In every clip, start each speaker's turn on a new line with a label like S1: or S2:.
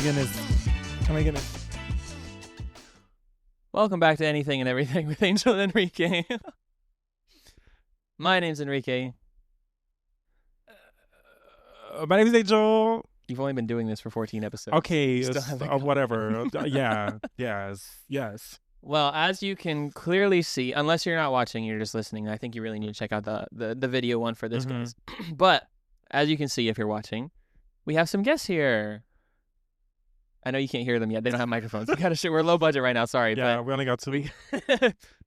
S1: my goodness. Oh my goodness.
S2: Welcome back to Anything and Everything with Angel and Enrique. My name's Enrique.
S1: My name is Angel.
S2: You've only been doing this for 14 episodes.
S1: Okay,
S2: Still haven't
S1: whatever. Yeah, yes.
S2: Well, as you can clearly see, unless you're not watching, you're just listening, I think you really need to check out the video one for this, guys. But as you can see, if you're watching, we have some guests here. I know you can't hear them yet. They don't have microphones. We're low budget right now. Sorry.
S1: Yeah,
S2: but
S1: we only got two.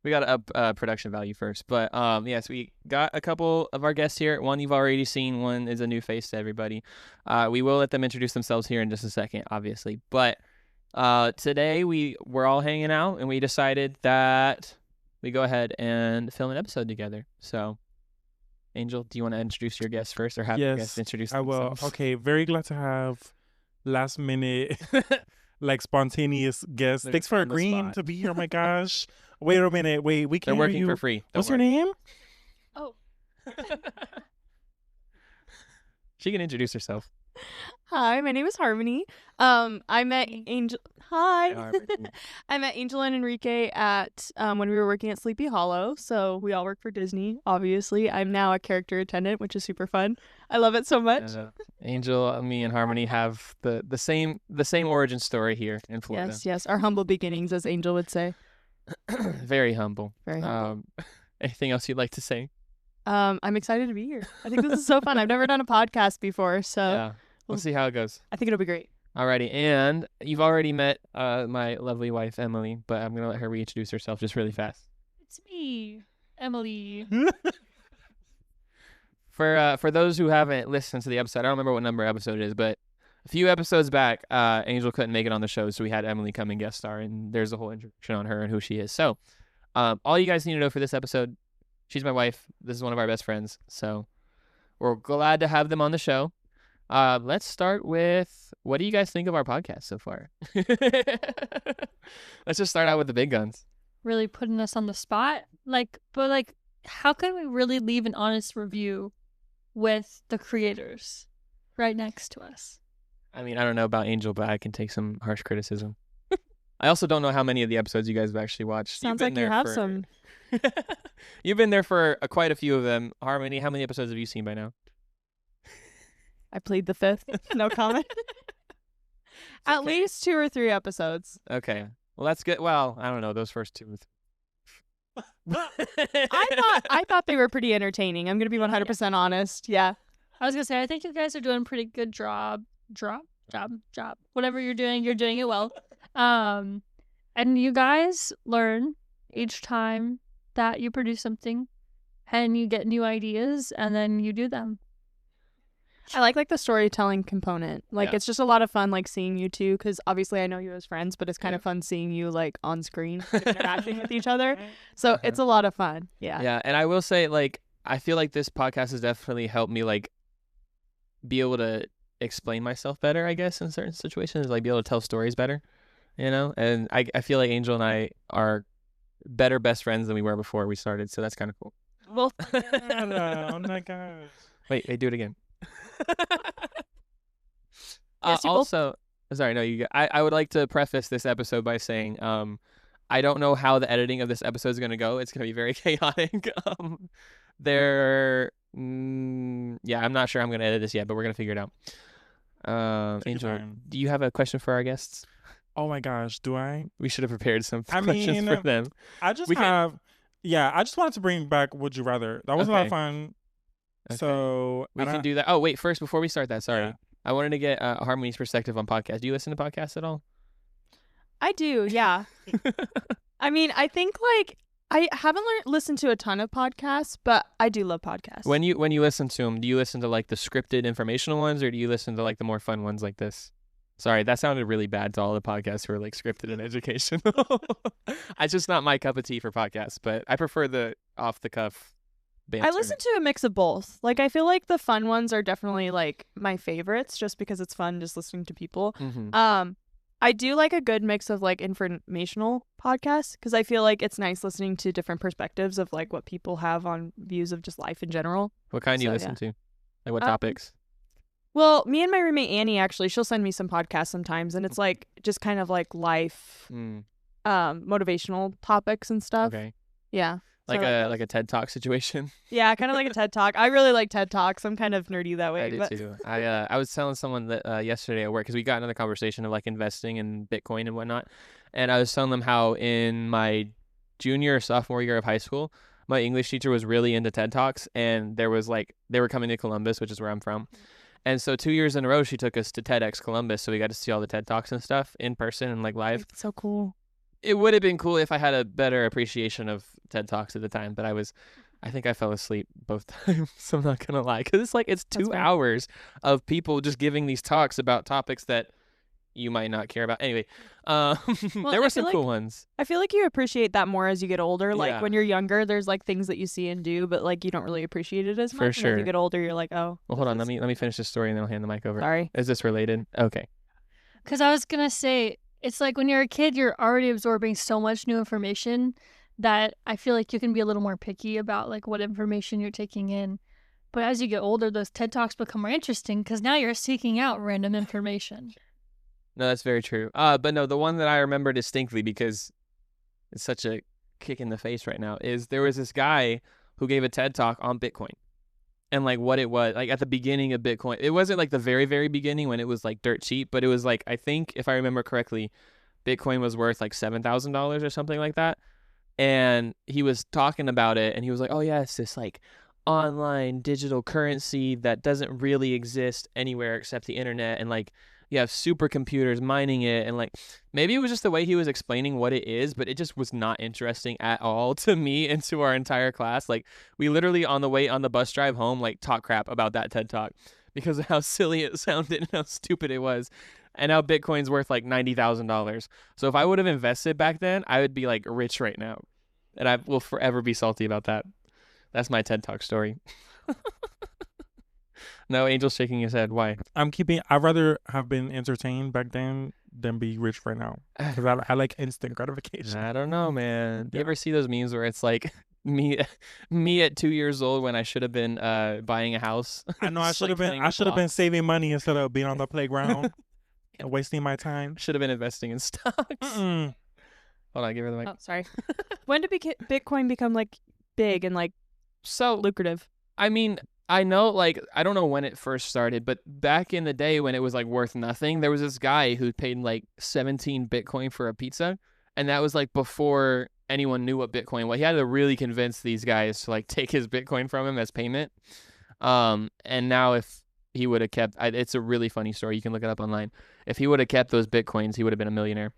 S2: we got to up production value first. But yes, we got a couple of our guests here. One you've already seen. One is a new face to everybody. We will let them introduce themselves here in just a second, obviously. But today we're all hanging out, and we decided that we go ahead and film an episode together. So, Angel, do you want to introduce your guests first, or have your guests introduce themselves?
S1: I will. Okay, very glad to have last minute, like spontaneous guests. Thanks for agreeing to be here. Oh my gosh. Wait a minute. Wait, we can't
S2: They're working
S1: hear you.
S2: for free.
S1: What's your name?
S3: Oh.
S2: She can introduce herself.
S3: Hi, my name is Harmony. I met Angel. Hi.
S2: Harmony.
S3: I met Angel and Enrique at when we were working at Sleepy Hollow. So we all work for Disney. Obviously, I'm now a character attendant, which is super fun. I love it so much.
S2: Angel, me, and Harmony have the same origin story here in Florida.
S3: Yes. Our humble beginnings, as Angel would say.
S2: Very humble.
S3: Very humble.
S2: Anything else you'd like to say?
S3: I'm excited to be here. I think this is so fun. I've never done a podcast before, so
S2: Yeah. We'll see how it goes.
S3: I think it'll be great.
S2: Alrighty, and you've already met my lovely wife, Emily, but I'm going to let her reintroduce herself just really fast.
S4: It's me, Emily.
S2: For those who haven't listened to the episode, I don't remember what number episode it is, but a few episodes back, Angel couldn't make it on the show, so we had Emily come and guest star, and there's a whole introduction on her and who she is. So, all you guys need to know for this episode, she's my wife. This is one of our best friends, so we're glad to have them on the show. Let's start with, what do you guys think of our podcast so far? Let's just start out with the big guns.
S4: Really putting us on the spot. How can we really leave an honest review with the creators right next to us?
S2: I mean, I don't know about Angel, but I can take some harsh criticism. I also don't know how many of the episodes you guys have actually watched.
S3: Sounds like you have some.
S2: You've been there for quite a few of them. Harmony, how many episodes have you seen by now?
S3: I plead the fifth. No comment. At least 2 or 3 episodes.
S2: Okay. Well, that's good. Well, I don't know. Those first 2.
S3: I thought they were pretty entertaining. I'm going to be 100% honest. Yeah.
S4: I was going to say, I think you guys are doing a pretty good job. Whatever you're doing it well. And you guys learn each time that you produce something, and you get new ideas, and then you do them.
S3: I like the storytelling component. It's just a lot of fun, seeing you two, because obviously I know you as friends, but it's kind of fun seeing you, on screen, interacting with each other. So it's a lot of fun. Yeah.
S2: Yeah, and I will say, I feel like this podcast has definitely helped me, be able to explain myself better, I guess, in certain situations, be able to tell stories better, And I feel like Angel and I are better best friends than we were before we started, so that's kind of cool.
S3: Well,
S1: Oh my gosh.
S2: Wait, do it again.
S3: Yes,
S2: also, sorry, no, you. I would like to preface this episode by saying, I don't know how the editing of this episode is going to go. It's going to be very chaotic. I'm not sure I'm going to edit this yet, but we're going to figure it out. Angel, do you have a question for our guests?
S1: Oh my gosh, do I?
S2: We should have prepared some questions for them.
S1: I just wanted to bring back Would You Rather. That was a lot of fun.
S2: Okay.
S1: So
S2: we can do that. Oh, wait, first, before we start that, sorry.
S1: Yeah.
S2: I wanted to get Harmony's perspective on podcasts. Do you listen to podcasts at all?
S3: I do, yeah. I mean, I think I haven't listened to a ton of podcasts, but I do love podcasts.
S2: When you listen to them, do you listen to the scripted informational ones, or do you listen to the more fun ones like this? Sorry, that sounded really bad to all the podcasts who are scripted and educational. It's just not my cup of tea for podcasts, but I prefer the off the cuff banter.
S3: I listen to a mix of both. I feel like the fun ones are definitely my favorites, just because it's fun just listening to people.
S2: Mm-hmm.
S3: I do like a good mix of informational podcasts, because I feel like it's nice listening to different perspectives of what people have on views of just life in general.
S2: What kind do you listen to? What topics?
S3: Well, me and my roommate Annie, actually, she'll send me some podcasts sometimes, and it's like just kind of like life, motivational topics and stuff.
S2: Okay.
S3: Yeah.
S2: Like
S3: so
S2: a TED Talk situation.
S3: Yeah, kind of like a TED Talk. I really like TED Talks. I'm kind of nerdy that way.
S2: I do
S3: but...
S2: too. I was telling someone that yesterday at work, because we got another conversation of like investing in Bitcoin and whatnot, and I was telling them how in my junior or sophomore year of high school, my English teacher was really into TED Talks, and there was like they were coming to Columbus, which is where I'm from. And so 2 years in a row, she took us to TEDx Columbus, so we got to see all the TED Talks and stuff in person and like live.
S3: It's so cool.
S2: It would have been cool if I had a better appreciation of TED Talks at the time, but I think I fell asleep both times, so I'm not going to lie. Because it's 2 hours of people just giving these talks about topics that you might not care about. Anyway, there were some cool ones.
S3: I feel like you appreciate that more as you get older. Like when you're younger, there's like things that you see and do, but like you don't really appreciate it as much.
S2: For sure.
S3: And as you get older, you're like, oh.
S2: Well, hold on. Let me finish this story and then I'll hand the mic over.
S3: Sorry.
S2: Is this related? Okay.
S4: Because I was going to say, it's like when you're a kid, you're already absorbing so much new information that I feel like you can be a little more picky about like what information you're taking in. But as you get older, those TED Talks become more interesting because now you're seeking out random information.
S2: No, that's very true. But no, the one that I remember distinctly because it's such a kick in the face right now is there was this guy who gave a TED Talk on Bitcoin and like what it was like at the beginning of Bitcoin. It wasn't like the very, very beginning when it was like dirt cheap, but it was like, I think if I remember correctly, Bitcoin was worth like $7,000 or something like that. And he was talking about it and he was like, oh yeah, it's this like online digital currency that doesn't really exist anywhere except the internet. And like, you have supercomputers mining it, and like maybe it was just the way he was explaining what it is, but it just was not interesting at all to me and to our entire class. Like we literally on the bus drive home like talk crap about that TED Talk because of how silly it sounded and how stupid it was. And now Bitcoin's worth like $90,000. So if I would have invested back then, I would be like rich right now. And I will forever be salty about that. That's my TED Talk story. No, Angel's shaking his head. Why?
S1: I'd rather have been entertained back then than be rich right now. Because I like instant gratification.
S2: I don't know, man. Do you ever see those memes where it's like me at 2 years old when I should have been buying a house?
S1: I know I should have been saving money instead of being on the playground and wasting my time.
S2: Should have been investing in stocks. Hold on, give her the mic.
S3: Oh, sorry. When did Bitcoin become like big and like so lucrative?
S2: I mean, I know, like, I don't know when it first started, but back in the day when it was, like, worth nothing, there was this guy who paid, like, 17 Bitcoin for a pizza, and that was, like, before anyone knew what Bitcoin was. He had to really convince these guys to, like, take his Bitcoin from him as payment. And now if he would have kept, it's a really funny story. You can look it up online. If he would have kept those Bitcoins, he would have been a millionaire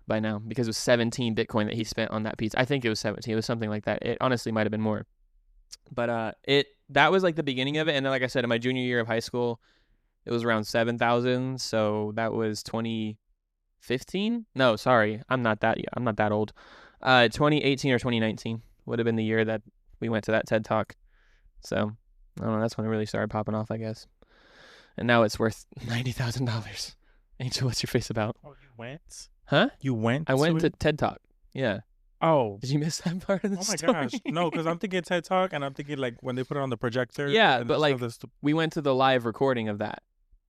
S2: by now because it was 17 Bitcoin that he spent on that pizza. I think it was 17. It was something like that. It honestly might have been more. But that was like the beginning of it, and then like I said, in my junior year of high school, it was around 7,000. So that was 2015. No, sorry, I'm not that old. 2018 or 2019 would have been the year that we went to that TED Talk. So I don't know. That's when it really started popping off, I guess. And now it's worth $90,000. Angel, what's your face about?
S1: Oh, you went?
S2: Huh?
S1: You went?
S2: I went to TED Talk. Yeah.
S1: Oh.
S2: Did you miss that part of the story?
S1: Oh my gosh. No, because I'm thinking TED Talk and I'm thinking like when they put it on the projector.
S2: Yeah, but like we went to the live recording of that,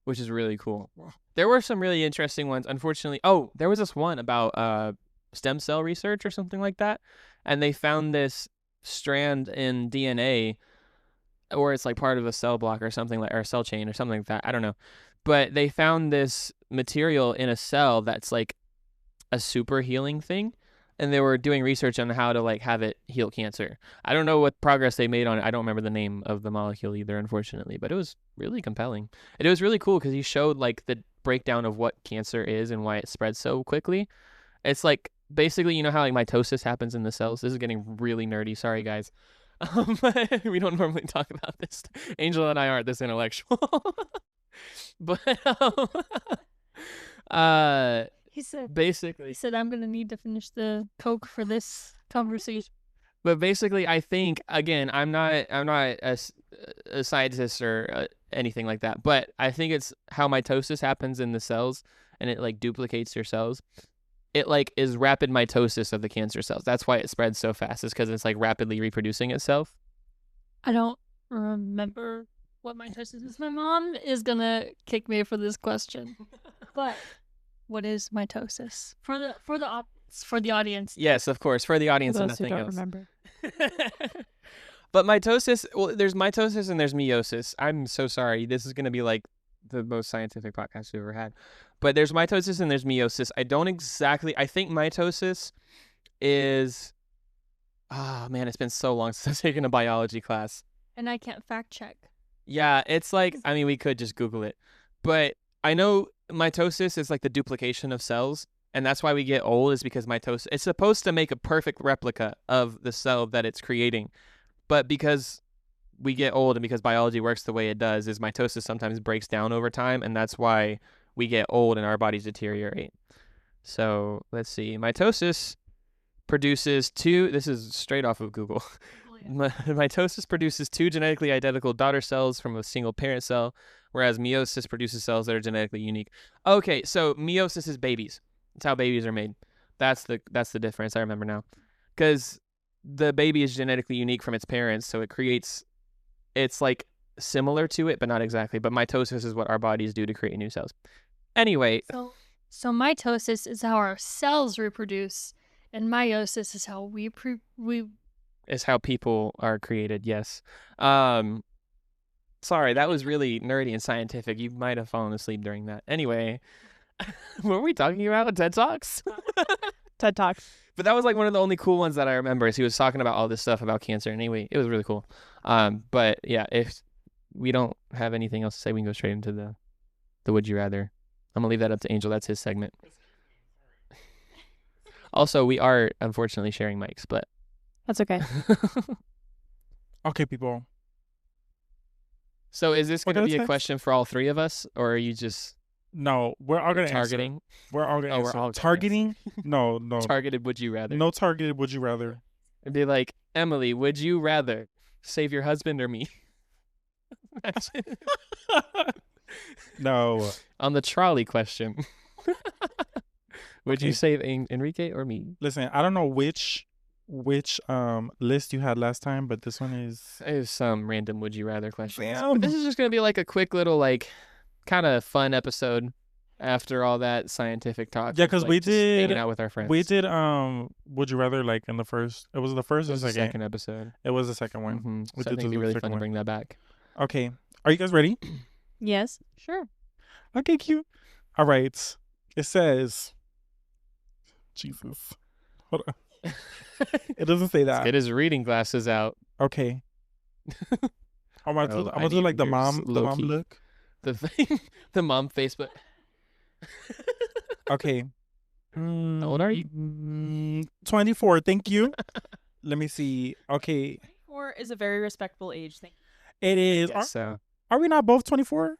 S2: which is really cool. There were some really interesting ones. Unfortunately, there was this one about stem cell research or something like that. And they found this strand in DNA or it's like part of a cell block or something like, or a cell chain or something like that. I don't know. But they found this material in a cell that's like a super healing thing. And they were doing research on how to like have it heal cancer. I don't know what progress they made on it. I don't remember the name of the molecule either, unfortunately, but it was really compelling. And it was really cool because he showed like the breakdown of what cancer is and why it spreads so quickly. It's like basically, you know how like mitosis happens in the cells? This is getting really nerdy. Sorry, guys. We don't normally talk about this. Angel and I aren't this intellectual. But
S4: He said,
S2: basically,
S4: I'm going to need to finish the Coke for this conversation.
S2: But basically, I think, again, I'm not a scientist or anything like that, but I think it's how mitosis happens in the cells and it like duplicates your cells. It like is rapid mitosis of the cancer cells. That's why it spreads so fast, is because it's like rapidly reproducing itself.
S4: I don't remember what mitosis is. My mom is gonna kick me for this question, but what is mitosis for the audience?
S2: Yes, of course, for the audience
S3: For
S2: and
S3: those who
S2: nothing
S3: don't
S2: else.
S3: remember.
S2: But mitosis, well, there's mitosis and there's meiosis. I'm so sorry. This is going to be like the most scientific podcast we've ever had. But there's mitosis and there's meiosis. I think mitosis is, man, it's been so long since I've taken a biology class.
S4: And I can't fact check.
S2: Yeah, it's like, I mean, we could just Google it. But I know mitosis is like the duplication of cells. And that's why we get old, is because mitosis, it's supposed to make a perfect replica of the cell that it's creating. But because we get old and because biology works the way it does, is mitosis sometimes breaks down over time. And that's why we get old and our bodies deteriorate. So let's see. Mitosis produces this is straight off of Google. Mitosis produces 2 genetically identical daughter cells from a single parent cell, whereas meiosis produces cells that are genetically unique. Okay, so meiosis is babies. That's how babies are made. That's the difference. I remember now. Because the baby is genetically unique from its parents, so it's like similar to it, but not exactly. But mitosis is what our bodies do to create new cells. Anyway.
S4: So mitosis is how our cells reproduce, and meiosis is how we
S2: is how people are created, yes. Sorry, that was really nerdy and scientific. You might have fallen asleep during that. Anyway, what were we talking about? TED Talks?
S3: TED Talks.
S2: But that was like one of the only cool ones that I remember, is he was talking about all this stuff about cancer. Anyway, it was really cool. But yeah, if we don't have anything else to say, we can go straight into the Would You Rather. I'm going to leave that up to Angel. That's his segment. Also, we are unfortunately sharing mics, but
S3: That's okay.
S1: Okay, people.
S2: So is this going to be a
S1: text?
S2: question for all 3 of us, or are you just
S1: No, we're all gonna
S2: targeting?
S1: Answer. We're all gonna
S2: Oh, we're
S1: answer.
S2: all gonna
S1: Targeting? No.
S2: Targeted Would You Rather?
S1: No targeted. Would you rather?
S2: It'd be like, Emily, would you rather save your husband or me?
S1: No.
S2: On the trolley question. Would you save Enrique or me?
S1: Listen, I don't know which list you had last time, but this one is
S2: It was some random Would You Rather question.
S1: Damn.
S2: This is just gonna be like a quick little like kind of fun episode after all that scientific talk.
S1: Yeah, because
S2: like,
S1: we
S2: just
S1: did
S2: hanging out with our friends.
S1: We did Would You Rather like in the first. It was the first
S2: It
S1: or
S2: was the
S1: second?
S2: second episode.
S1: It was the second one.
S2: Mm-hmm.
S1: We
S2: So I
S1: did
S2: think it'd be
S1: the
S2: really
S1: second
S2: fun to
S1: one.
S2: bring that back.
S1: Okay, are you guys ready?
S3: Yes. Sure.
S1: Okay, cute. All right. It says, Jesus. Hold on. It doesn't say
S2: Let's
S1: that.
S2: get his reading glasses out.
S1: Okay. I'm gonna
S2: Oh,
S1: do,
S2: I
S1: I'm gonna do
S2: need
S1: like the
S2: yours,
S1: mom
S2: low-key.
S1: look.
S2: The thing, the mom Facebook.
S1: Okay.
S2: How old are you?
S1: 24. Thank you. Let me see. Okay.
S3: 4 is a very respectable age. Thank
S1: It is.
S2: So
S1: Are we not both 24?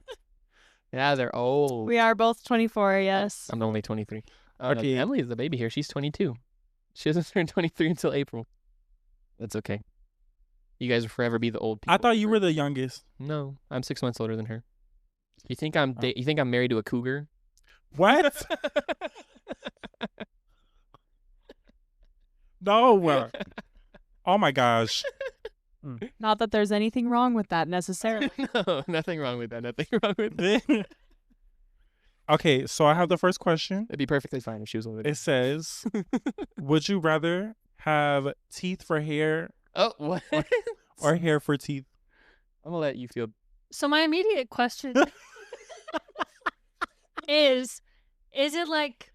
S2: yeah, they're old.
S3: We are both 24, yes.
S2: I'm only 23.
S1: Okay.
S2: Emily's the baby here. She's 22. She doesn't turn 23 until April. That's okay. You guys will forever be the old people.
S1: I thought you were the youngest.
S2: No, I'm 6 months older than her. You think I'm married to a cougar?
S1: What? No. Oh my gosh.
S3: Not that there's anything wrong with that necessarily.
S2: No, nothing wrong with that. Nothing wrong with that.
S1: Okay, so I have the first question.
S2: It'd be perfectly fine if she was older.
S1: It says, would you rather have teeth for hair
S2: Oh, what?
S1: or hair for teeth?
S2: I'm gonna let you feel.
S4: So my immediate question is it like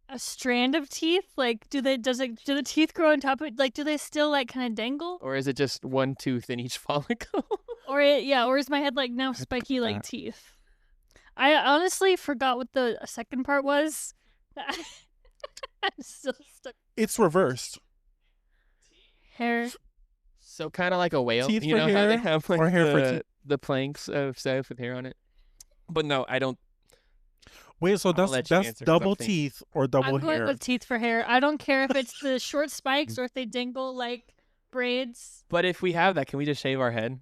S4: a strand of teeth? Like, do the teeth grow on top of it? Like, do they still like kind of dangle?
S2: Or is it just one tooth in each follicle?
S4: Or is my head like now spiky like teeth? I honestly forgot what the second part was. I'm still stuck.
S1: It's reversed.
S4: Hair.
S2: So kind of like a whale.
S1: Teeth
S2: you
S1: for
S2: know how they
S1: hair
S2: have like
S1: or hair for teeth?
S2: the planks of stuff with hair on it. But no, I don't.
S1: Wait, so
S2: I'll
S1: that's
S2: let you answer 'cause
S1: double
S2: I'm thinking.
S1: teeth or double
S4: I'm going
S1: hair?
S4: with teeth for hair. I don't care if it's the short spikes or if they dangle like braids.
S2: But if we have that, can we just shave our head?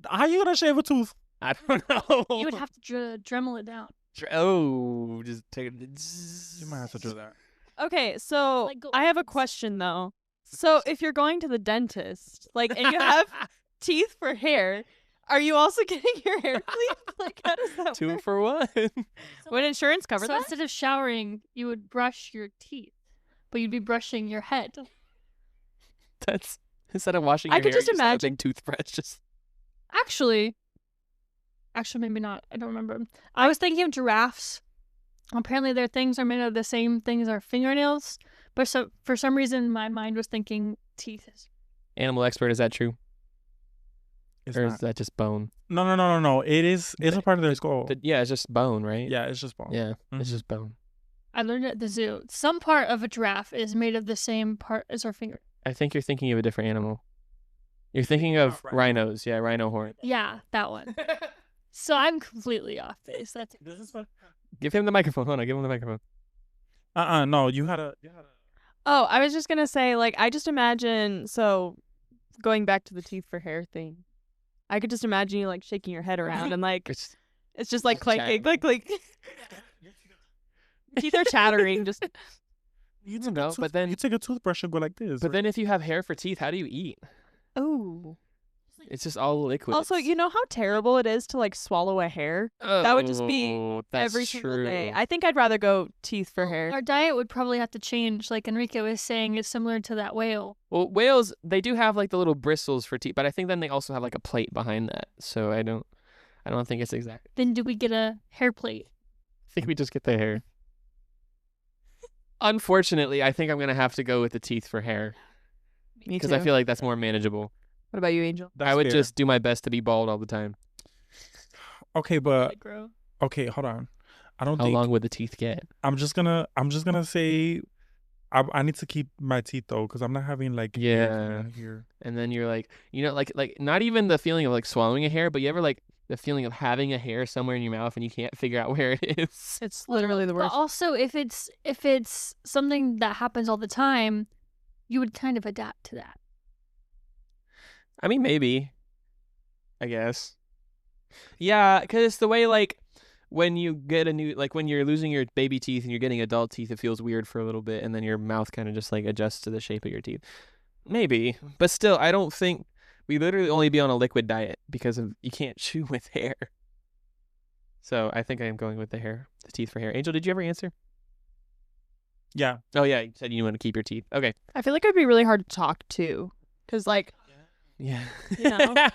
S1: How you gonna shave a tooth?
S2: I don't know.
S4: You would have to Dremel it down.
S2: Oh, just take it.
S1: You might have to do that.
S3: Okay, so
S4: Like, go-
S3: I have a question though. So if you're going to the dentist, like, and you have teeth for hair, Are you also getting your hair cleaned? Like, how does that
S2: 2
S3: work?
S2: for 1.
S3: Would insurance cover
S4: So
S3: that?
S4: instead of showering, you would brush your teeth, but you'd be brushing your head.
S2: That's instead of washing
S3: I
S2: your
S3: could
S2: hair,
S3: just
S2: you have a
S3: imagine-
S2: big toothbrush. Just
S4: Actually, maybe not. I don't remember. I was thinking of giraffes. Apparently, their things are made of the same thing as our fingernails, but for some reason, my mind was thinking teeth.
S2: animal expert. Is that true,
S1: It's
S2: or
S1: not.
S2: is that just bone?
S1: No. It is. It's a part of their skull.
S2: Yeah, it's just bone, right?
S1: Yeah, it's just bone.
S2: Yeah, it's
S1: Mhm.
S2: just bone.
S4: I learned at the zoo. Some part of a giraffe is made of the same part as our finger.
S2: I think you're thinking of a different animal. You're thinking of rhinos. Yeah, rhino horn.
S4: Yeah, that one. So I'm completely off base. That's
S1: This is what.
S2: Give him the microphone. Hold on, give him the microphone.
S1: No, you had a.
S3: Oh, I was just gonna say, like, I just imagine. So, going back to the teeth for hair thing, I could just imagine you like shaking your head around and like
S2: It's
S3: it's just like
S2: Just
S3: clanking,
S2: chatting.
S3: like teeth are chattering. Just
S1: You
S2: don't know, but then-
S1: you take a toothbrush and go like this.
S2: But then if you have hair for teeth, how do you eat?
S3: oh.
S2: It's just all liquid.
S3: Also, you know how terrible it is to like swallow a hair that would just be
S2: that's
S3: every single day.
S2: true.
S3: I think I'd rather go teeth for hair.
S4: Our diet would probably have to change. Like Enrique was saying, it's similar to that whale.
S2: Well, whales, they do have like the little bristles for teeth, but I think then they also have like a plate behind that. So I don't think it's exact.
S4: Then do we get a hair plate?
S2: I think we just get the hair. Unfortunately, I think I'm gonna have to go with the teeth for hair
S3: Me
S2: because
S3: too.
S2: I feel like that's more manageable.
S3: What about you, Angel?
S1: That's
S2: I would
S1: fair.
S2: just do my best to be bald all the time.
S1: Okay, but
S4: Like, grow.
S1: okay, hold on. I don't
S2: How
S1: think
S2: long would the teeth get?
S1: I'm just gonna say I need to keep my teeth though because I'm not having like
S2: Yeah.
S1: here.
S2: And then you're like, like not even the feeling of like swallowing a hair, but you ever like the feeling of having a hair somewhere in your mouth and you can't figure out where it is.
S3: It's literally the
S4: But
S3: worst.
S4: also, if it's something that happens all the time, you would kind of adapt to that.
S2: I mean, maybe. I guess. Yeah, because it's the way, like, when you get a new, like, when you're losing your baby teeth and you're getting adult teeth, it feels weird for a little bit, and then your mouth kind of just, like, adjusts to the shape of your teeth. Maybe. But still, I don't think, we literally only be on a liquid diet because of, you can't chew with hair. So I think I am going with the teeth for hair. Angel, did you ever answer?
S1: Yeah.
S2: Oh, yeah, you said you want to keep your teeth. Okay.
S3: I feel like it'd be really hard to talk to, because like
S2: Yeah.
S3: You know?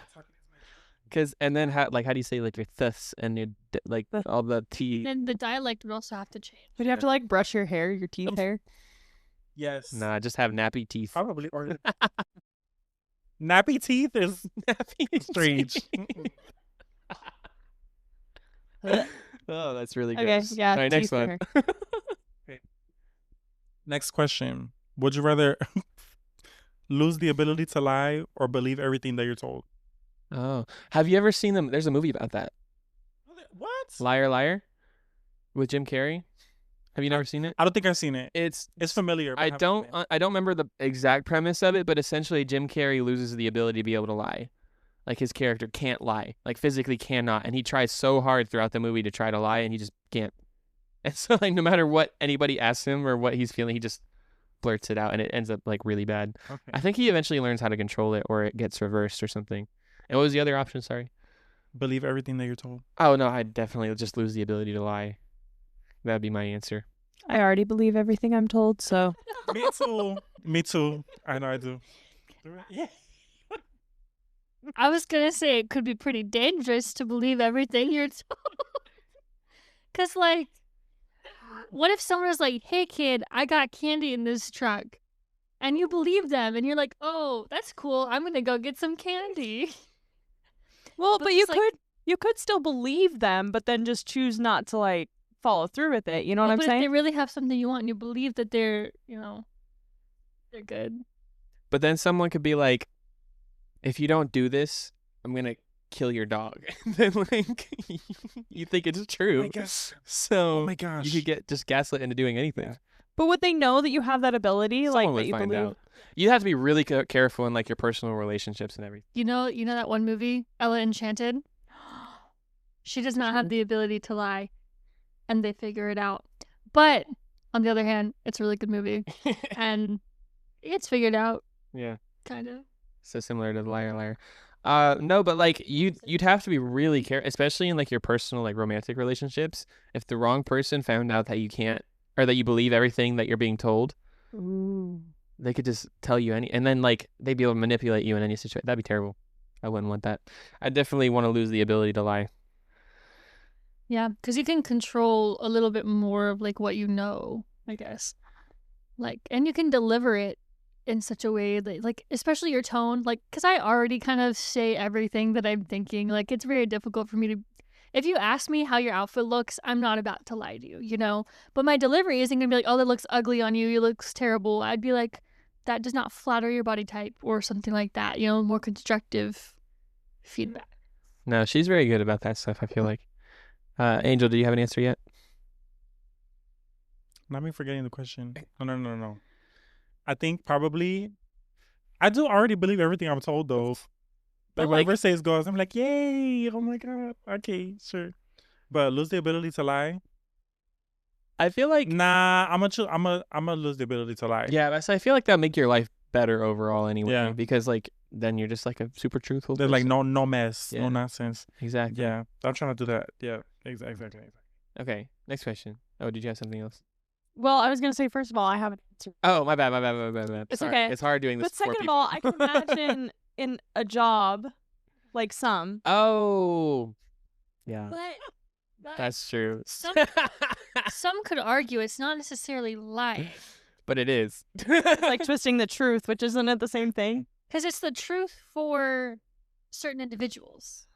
S2: Cause and then how do you say like your thus and your like all the T?
S4: Then the dialect would also have to change.
S3: would you have to like brush your hair, your teeth hair?
S1: Yes.
S2: Nah, just have nappy teeth.
S1: Probably or nappy teeth is
S2: Nappy
S1: strange.
S2: Oh, that's really
S3: Okay,
S2: gross.
S3: yeah.
S2: All right, next
S3: teeth for
S2: one.
S3: hair.
S1: Next question. Would you rather lose the ability to lie or believe everything that you're told?
S2: Oh, have you ever seen them? There's a movie about that.
S1: What?
S2: Liar, Liar, with Jim Carrey. Have you never seen it?
S1: I don't think I've seen it.
S2: It's
S1: It's familiar. but
S2: I
S1: haven't
S2: don't
S1: seen it.
S2: I don't remember the exact premise of it, but essentially Jim Carrey loses the ability to be able to lie. Like his character can't lie, like physically cannot, and he tries so hard throughout the movie to try to lie, and he just can't. And so like no matter what anybody asks him or what he's feeling, he just blurts it out, and it ends up like really bad.
S1: Okay.
S2: I think he eventually learns how to control it, or it gets reversed or something. And what was the other option? Sorry.
S1: Believe everything that you're told.
S2: Oh no, I'd definitely just lose the ability to lie. That'd be my answer.
S3: I already believe everything I'm told, so
S1: Me too. Me too. I know I do. Yeah.
S4: I was gonna say it could be pretty dangerous to believe everything you're told. Cause like, what if someone was like, "Hey kid, I got candy in this trunk," and you believe them, and you're like, "Oh, that's cool. I'm gonna go get some candy."
S3: well,
S4: But
S3: but you
S4: it's like-
S3: you could still believe them, but then just choose not to like follow through with it. You know what I'm
S4: But
S3: saying?
S4: if they really have something you want, and you believe that they're good.
S2: But then someone could be like, if you don't do this, I'm gonna kill your dog. Then like you think it's true.
S1: I guess.
S2: So
S1: Oh my gosh.
S2: you could get just gaslit into doing anything.
S1: Yeah.
S3: But would they know that you have that ability?
S2: Someone
S3: like
S2: would
S3: that you
S2: find
S3: believe?
S2: out. You have to be really careful in like your personal relationships and everything.
S4: You know that one movie, Ella Enchanted? She does not have the ability to lie, and they figure it out. But on the other hand, it's a really good movie, and it's figured out,
S2: Yeah.
S4: kind of.
S2: So similar to the Liar Liar. No, but like you'd have to be really careful, especially in like your personal like romantic relationships. If the wrong person found out that you can't or that you believe everything that you're being told, they could just tell you and then like they'd be able to manipulate you in any situation. That'd be terrible. I wouldn't want that. I definitely want to lose the ability to lie.
S4: Yeah, because you can control a little bit more of like what you know, I guess. Like, and you can deliver it in such a way that, like, especially your tone, like, because I already kind of say everything that I'm thinking. Like, it's very difficult for me to, if you ask me how your outfit looks, I'm not about to lie to you, you know? But my delivery isn't going to be like, oh, that looks ugly on you. It looks terrible. I'd be like, that does not flatter your body type or something like that, you know, more constructive feedback.
S2: No, she's very good about that stuff, I feel like. Angel, do you have an answer yet?
S1: Not me forgetting the question. No. I think probably I do already believe everything I'm told though. Like whatever says goes, I'm like, yay! Oh my god. Okay, sure. But lose the ability to lie.
S2: I feel like
S1: I'm gonna lose the ability to lie.
S2: Yeah, I feel like that'll make your life better overall anyway.
S1: Yeah.
S2: Because like then you're just like a super truthful
S1: There's
S2: person.
S1: like no mess,
S2: Yeah.
S1: no nonsense.
S2: Exactly.
S1: Yeah, I'm trying to do that. Yeah, exactly.
S2: Okay, next question. Oh, did you have something else?
S3: Well, I was gonna say first of all, I have an answer.
S2: Oh, my bad.
S3: It's
S2: Sorry.
S3: okay.
S2: It's hard doing this.
S3: But second of all, I can imagine in a job, like some.
S2: Oh, yeah,
S4: But
S2: that's true.
S4: some could argue it's not necessarily lying.
S2: But it is.
S3: Like twisting the truth, which isn't it the same thing?
S4: Because it's the truth for certain individuals.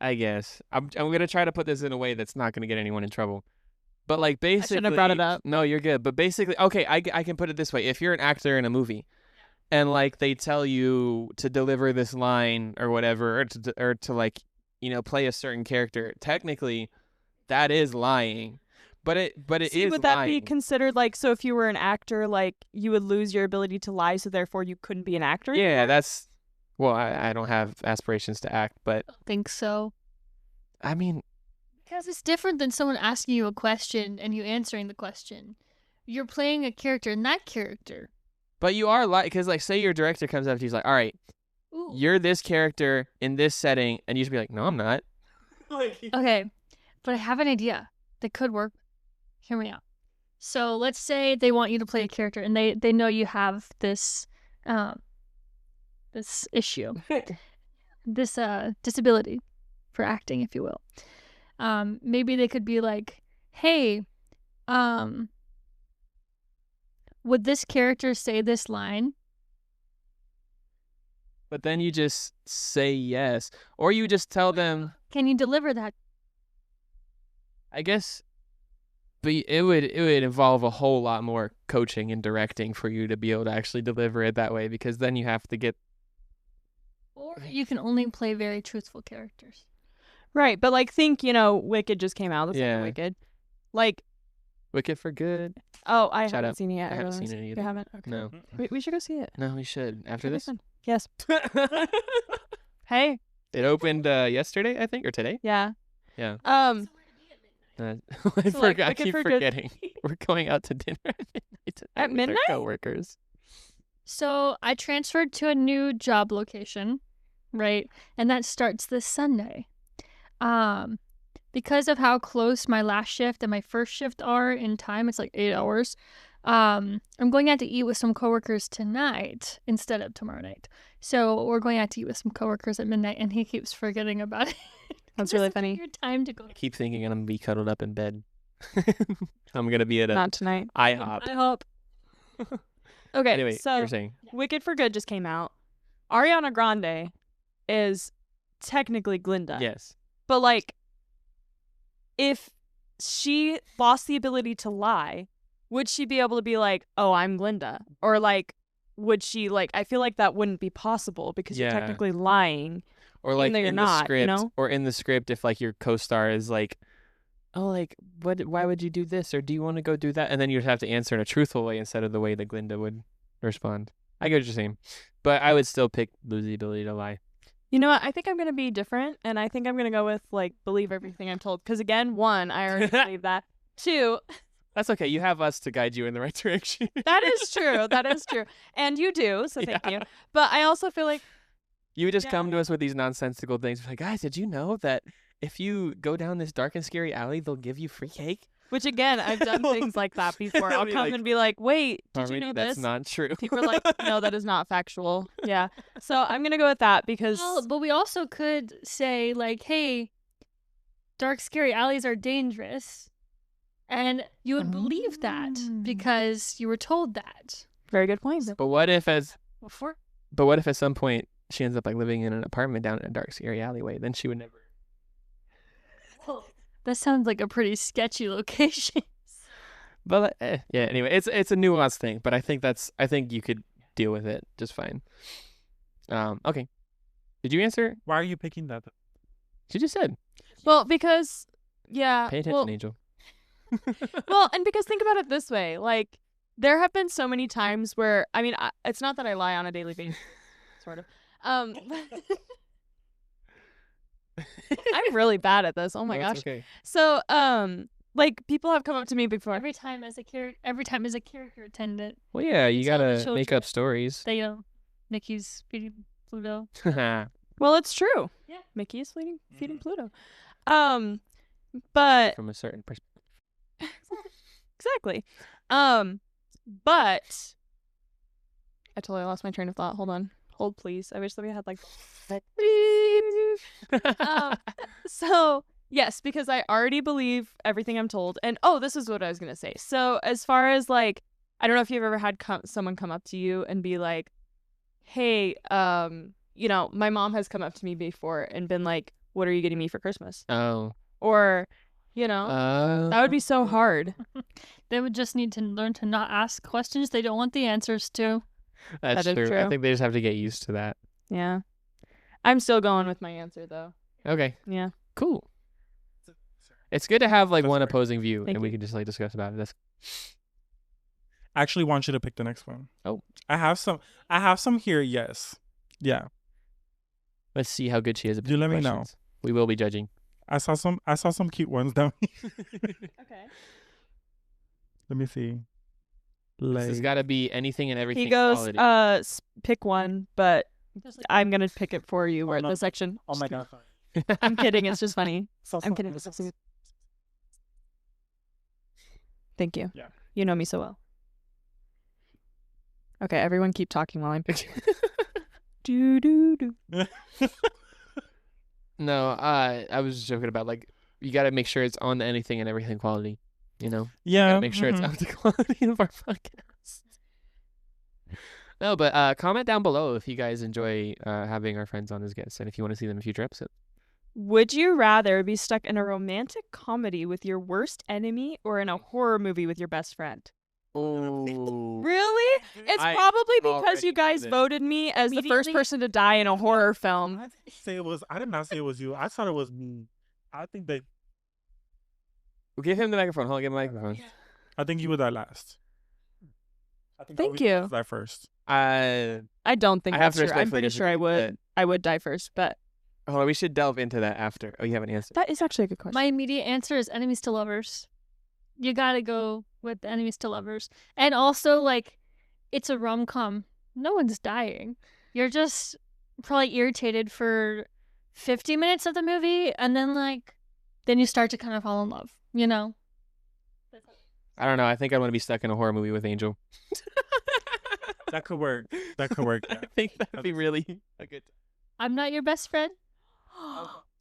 S2: I guess I'm gonna try to put this in a way that's not gonna get anyone in trouble. But like basically,
S3: I shouldn't have brought it up.
S2: No, you're good. But basically, okay, I can put it this way: if you're an actor in a movie, and like they tell you to deliver this line or whatever, or to like play a certain character, technically, that is lying. But it
S3: See,
S2: is
S3: would that
S2: lying.
S3: be considered like, so if you were an actor, like you would lose your ability to lie, so therefore you couldn't be an actor?
S2: Yeah, that's. Well, I don't have aspirations to act, but
S4: I don't think so.
S2: I mean,
S4: Because it's different than someone asking you a question and you answering the question. You're playing a character in that character.
S2: but you are like, because like, say your director comes up to you, he's like, all right,
S4: Ooh.
S2: you're this character in this setting, and you just be like, no, I'm not.
S4: Okay, but I have an idea that could work. Hear me out. So let's say they want you to play a character and they know you have this this issue, this disability for acting, if you will. Maybe they could be like, hey, would this character say this line?
S2: But then you just say yes, or you just tell them,
S4: Can you deliver that?
S2: I guess. But it would involve a whole lot more coaching and directing for you to be able to actually deliver it that way, because then you have to get.
S4: Or you can only play very truthful characters.
S3: Right, but like think, Wicked just came out. The second
S2: Yeah.
S3: Wicked. Like,
S2: Wicked for good.
S3: oh, I
S2: Shout
S3: haven't
S2: out.
S3: seen it yet.
S2: I haven't
S3: realize.
S2: seen it either.
S3: You haven't? Okay.
S2: No.
S3: We should go see it.
S2: No, we should after
S3: Should be
S2: this.
S3: fun. Yes. Hey.
S2: It opened yesterday, I think, or today.
S3: Yeah.
S2: Yeah. I
S3: So, like,
S2: forgot. I
S3: Wicked
S2: keep
S3: for good-
S2: forgetting. We're going out to dinner at midnight tonight
S3: At
S2: with our
S3: midnight?
S2: coworkers.
S4: So I transferred to a new job location, right? And that starts this Sunday. Because of how close my last shift and my first shift are in time, it's like 8 hours. I'm going out to eat with some coworkers tonight instead of tomorrow night. So we're going out to eat with some coworkers at midnight, and he keeps forgetting about it.
S3: That's really funny.
S4: Your time to go.
S2: I keep thinking I'm gonna be cuddled up in bed. I'm gonna be at a
S3: Not tonight.
S2: IHOP.
S4: I hope.
S3: Okay,
S2: Anyway,
S3: so
S2: you're saying.
S3: Wicked for Good just came out. Ariana Grande is technically Glinda.
S2: Yes.
S3: But like, if she lost the ability to lie, would she be able to be like, oh, I'm Glinda? Or like, would she like, I feel like that wouldn't be possible because you're
S2: Yeah.
S3: technically lying.
S2: Or like
S3: though you're
S2: in
S3: not,
S2: the script,
S3: you know?
S2: or in the script, if like your co-star is like, "Oh, like why would you do this, or do you want to go do that?" And then you'd have to answer in a truthful way instead of the way that Glinda would respond. I get what you're saying, but I would still pick lose the ability to lie.
S3: You know what? I think I'm going to be different. And I think I'm going to go with like, believe everything I'm told. Because again, one, I already believe that. Two,
S2: That's okay. You have us to guide you in the right direction.
S3: that is true. That is true. And you do. So thank you. But I also feel like
S2: You would just come to us with these nonsensical things. Like, guys, did you know that if you go down this dark and scary alley, they'll give you free cake?
S3: Which again, I've done things like that before. I'll come and be like, "Wait, did you know this?"
S2: That's not true.
S3: People are like, "No, that is not factual." Yeah. So I'm gonna go with that because.
S4: Well, but we also could say like, "Hey, dark, scary alleys are dangerous," and you would believe that because you were told that.
S3: Very good point.
S2: But what if
S4: Before?
S2: But what if at some point she ends up like living in an apartment down in a dark, scary alleyway? Then she would never.
S4: That sounds like a pretty sketchy location.
S2: But yeah. Anyway, it's a nuanced thing, but I think you could deal with it just fine. Okay. Did you answer?
S1: Why are you picking that?
S2: She just said.
S3: Well, because
S2: Pay attention, Angel.
S3: Well, and because think about it this way, like there have been so many times where it's not that I lie on a daily basis, sort of. I'm really bad at this. Oh my gosh.
S2: Okay.
S3: So, like people have come up to me before.
S4: Every time as a character attendant.
S2: Well, yeah, you
S4: Tell the
S2: gotta make
S4: children
S2: up stories.
S4: They Mickey's feeding Pluto.
S3: Well, it's true.
S4: Yeah.
S3: Mickey is feeding Pluto. But
S2: From a certain perspective.
S3: exactly. But I totally lost my train of thought. Hold please. I wish that we had like so yes, because I already believe everything I'm told. And this is what I was gonna say. So as far as like, I don't know if you've ever had someone come up to you and be like, "Hey, my mom has come up to me before and been like, 'What are you getting me for Christmas?'"
S2: Oh.
S3: Or, that would be so hard.
S4: They would just need to learn to not ask questions they don't want the answers to.
S2: That's
S3: That is
S2: true. I
S3: true.
S2: think they just have to get used to that.
S3: Yeah. I'm still going with my answer though.
S2: Okay.
S3: Yeah.
S2: Cool. It's good to have like
S1: That's
S2: one
S1: great.
S2: opposing view,
S3: Thank
S2: and we
S3: you.
S2: can just like discuss about it. That's
S1: I actually want you to pick the next one.
S2: Oh.
S1: I have some here. Yes. Yeah.
S2: Let's see how good she is at
S1: You let me
S2: picking
S1: know.
S2: questions. We will be judging.
S1: I saw some cute ones down here.
S3: Okay.
S1: Let me see.
S2: This has got to be anything and everything.
S3: He goes,
S2: quality.
S3: pick one, but
S4: Just like,
S3: I'm gonna pick it for you. We're
S1: Oh,
S3: at
S1: no.
S3: the section.
S1: Oh my god.
S3: I'm kidding. It's just funny. I'm kidding. Thank you.
S1: Yeah.
S3: You know me so well. Okay, everyone keep talking while I'm do do do.
S2: No, I was joking about like you got to make sure it's on the anything and everything quality.
S1: Yeah.
S2: Gotta make sure it's up to quality of our podcast. No, but comment down below if you guys enjoy having our friends on as guests and if you want to see them in future episodes.
S3: Would you rather be stuck in a romantic comedy with your worst enemy or in a horror movie with your best friend?
S2: Oh,
S3: Really? It's
S2: I
S3: probably because
S2: already
S3: you guys
S2: knew this.
S3: voted me as the first
S4: Immediately-
S3: person to die in a horror film.
S1: I did not say it was you. I thought it was me. I think
S2: Well, give him the microphone. Hold on, give him the microphone.
S1: I think you would die last. I think
S3: Thank
S1: Always
S3: you.
S1: die first.
S2: I
S3: don't think
S2: I have
S3: that's
S2: to
S3: true. I'm
S2: respectfully
S3: pretty sure I
S2: disagree
S3: would. I would die first, but
S2: Hold on, we should delve into that after. Oh, you have an answer.
S3: that is actually a good question.
S4: my immediate answer is enemies to lovers. You gotta go with the enemies to lovers. And also, like, it's a rom-com. No one's dying. You're just probably irritated for 50 minutes of the movie, and then you start to kind of fall in love,
S2: I don't know. I think I want to be stuck in a horror movie with Angel.
S1: That could work. That could work. Yeah.
S2: I think that'd be really a good.
S4: I'm not your best friend.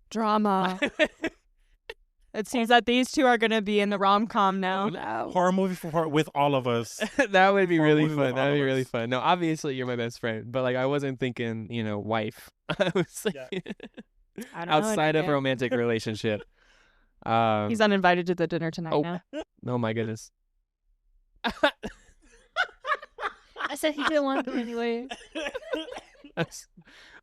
S3: Drama. It seems that these two are gonna be in the rom-com now.
S2: No.
S1: Horror movie with all of us.
S2: That would be
S1: Horror
S2: really
S1: movie with
S2: fun. That
S1: all
S2: would be
S1: of
S2: really
S1: us.
S2: fun. No, obviously you're my best friend, but like I wasn't thinking, wife. I was like
S3: I don't know,
S2: outside of a
S3: yeah.
S2: romantic relationship.
S3: He's uninvited to the dinner tonight
S2: Oh.
S3: now.
S2: Oh my goodness.
S4: I said he didn't want to anyway.
S2: That's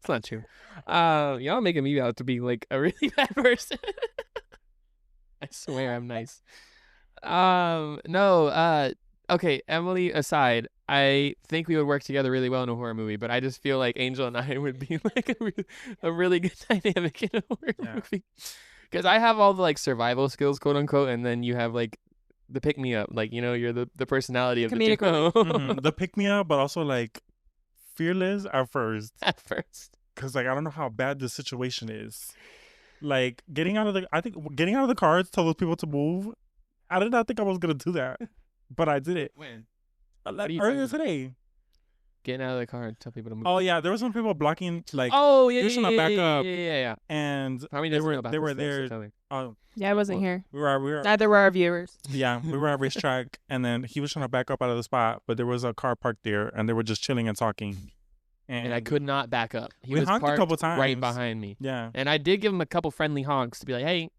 S2: not true. Y'all making me out to be like a really bad person. I swear I'm nice. No, okay, Emily aside, I think we would work together really well in a horror movie, but I just feel like Angel and I would be like a really good dynamic in a horror movie. Because I have all the like survival skills, quote unquote, and then you have like the pick me up, like you're the personality of
S3: Comedic
S2: the duo.
S1: The pick me up, but also like fearless at first.
S2: At first.
S1: because like I don't know how bad the situation is. Like getting out of the car to tell those people to move. I did not think I was gonna do that, but I did it.
S2: When?
S1: Earlier today.
S2: Getting out of the car and tell people to move.
S1: Oh yeah, there was some people blocking like.
S2: Oh yeah,
S1: we were trying to back up.
S2: Yeah.
S1: And
S2: How many
S1: they
S2: doesn't know
S1: were
S2: about
S1: they
S2: this
S1: were
S2: stuff,
S1: there.
S2: so tell me.
S1: Oh,
S3: Yeah, I wasn't here.
S1: we were
S3: Neither were our viewers.
S1: yeah, we were at racetrack, and then he was trying to back up out of the spot, but there was a car parked there, and they were just chilling and talking.
S2: And I could not back up. He
S1: we
S2: was
S1: honked a
S2: parked
S1: couple times
S2: right behind me.
S1: Yeah.
S2: And I did give him a couple friendly honks to be like, hey,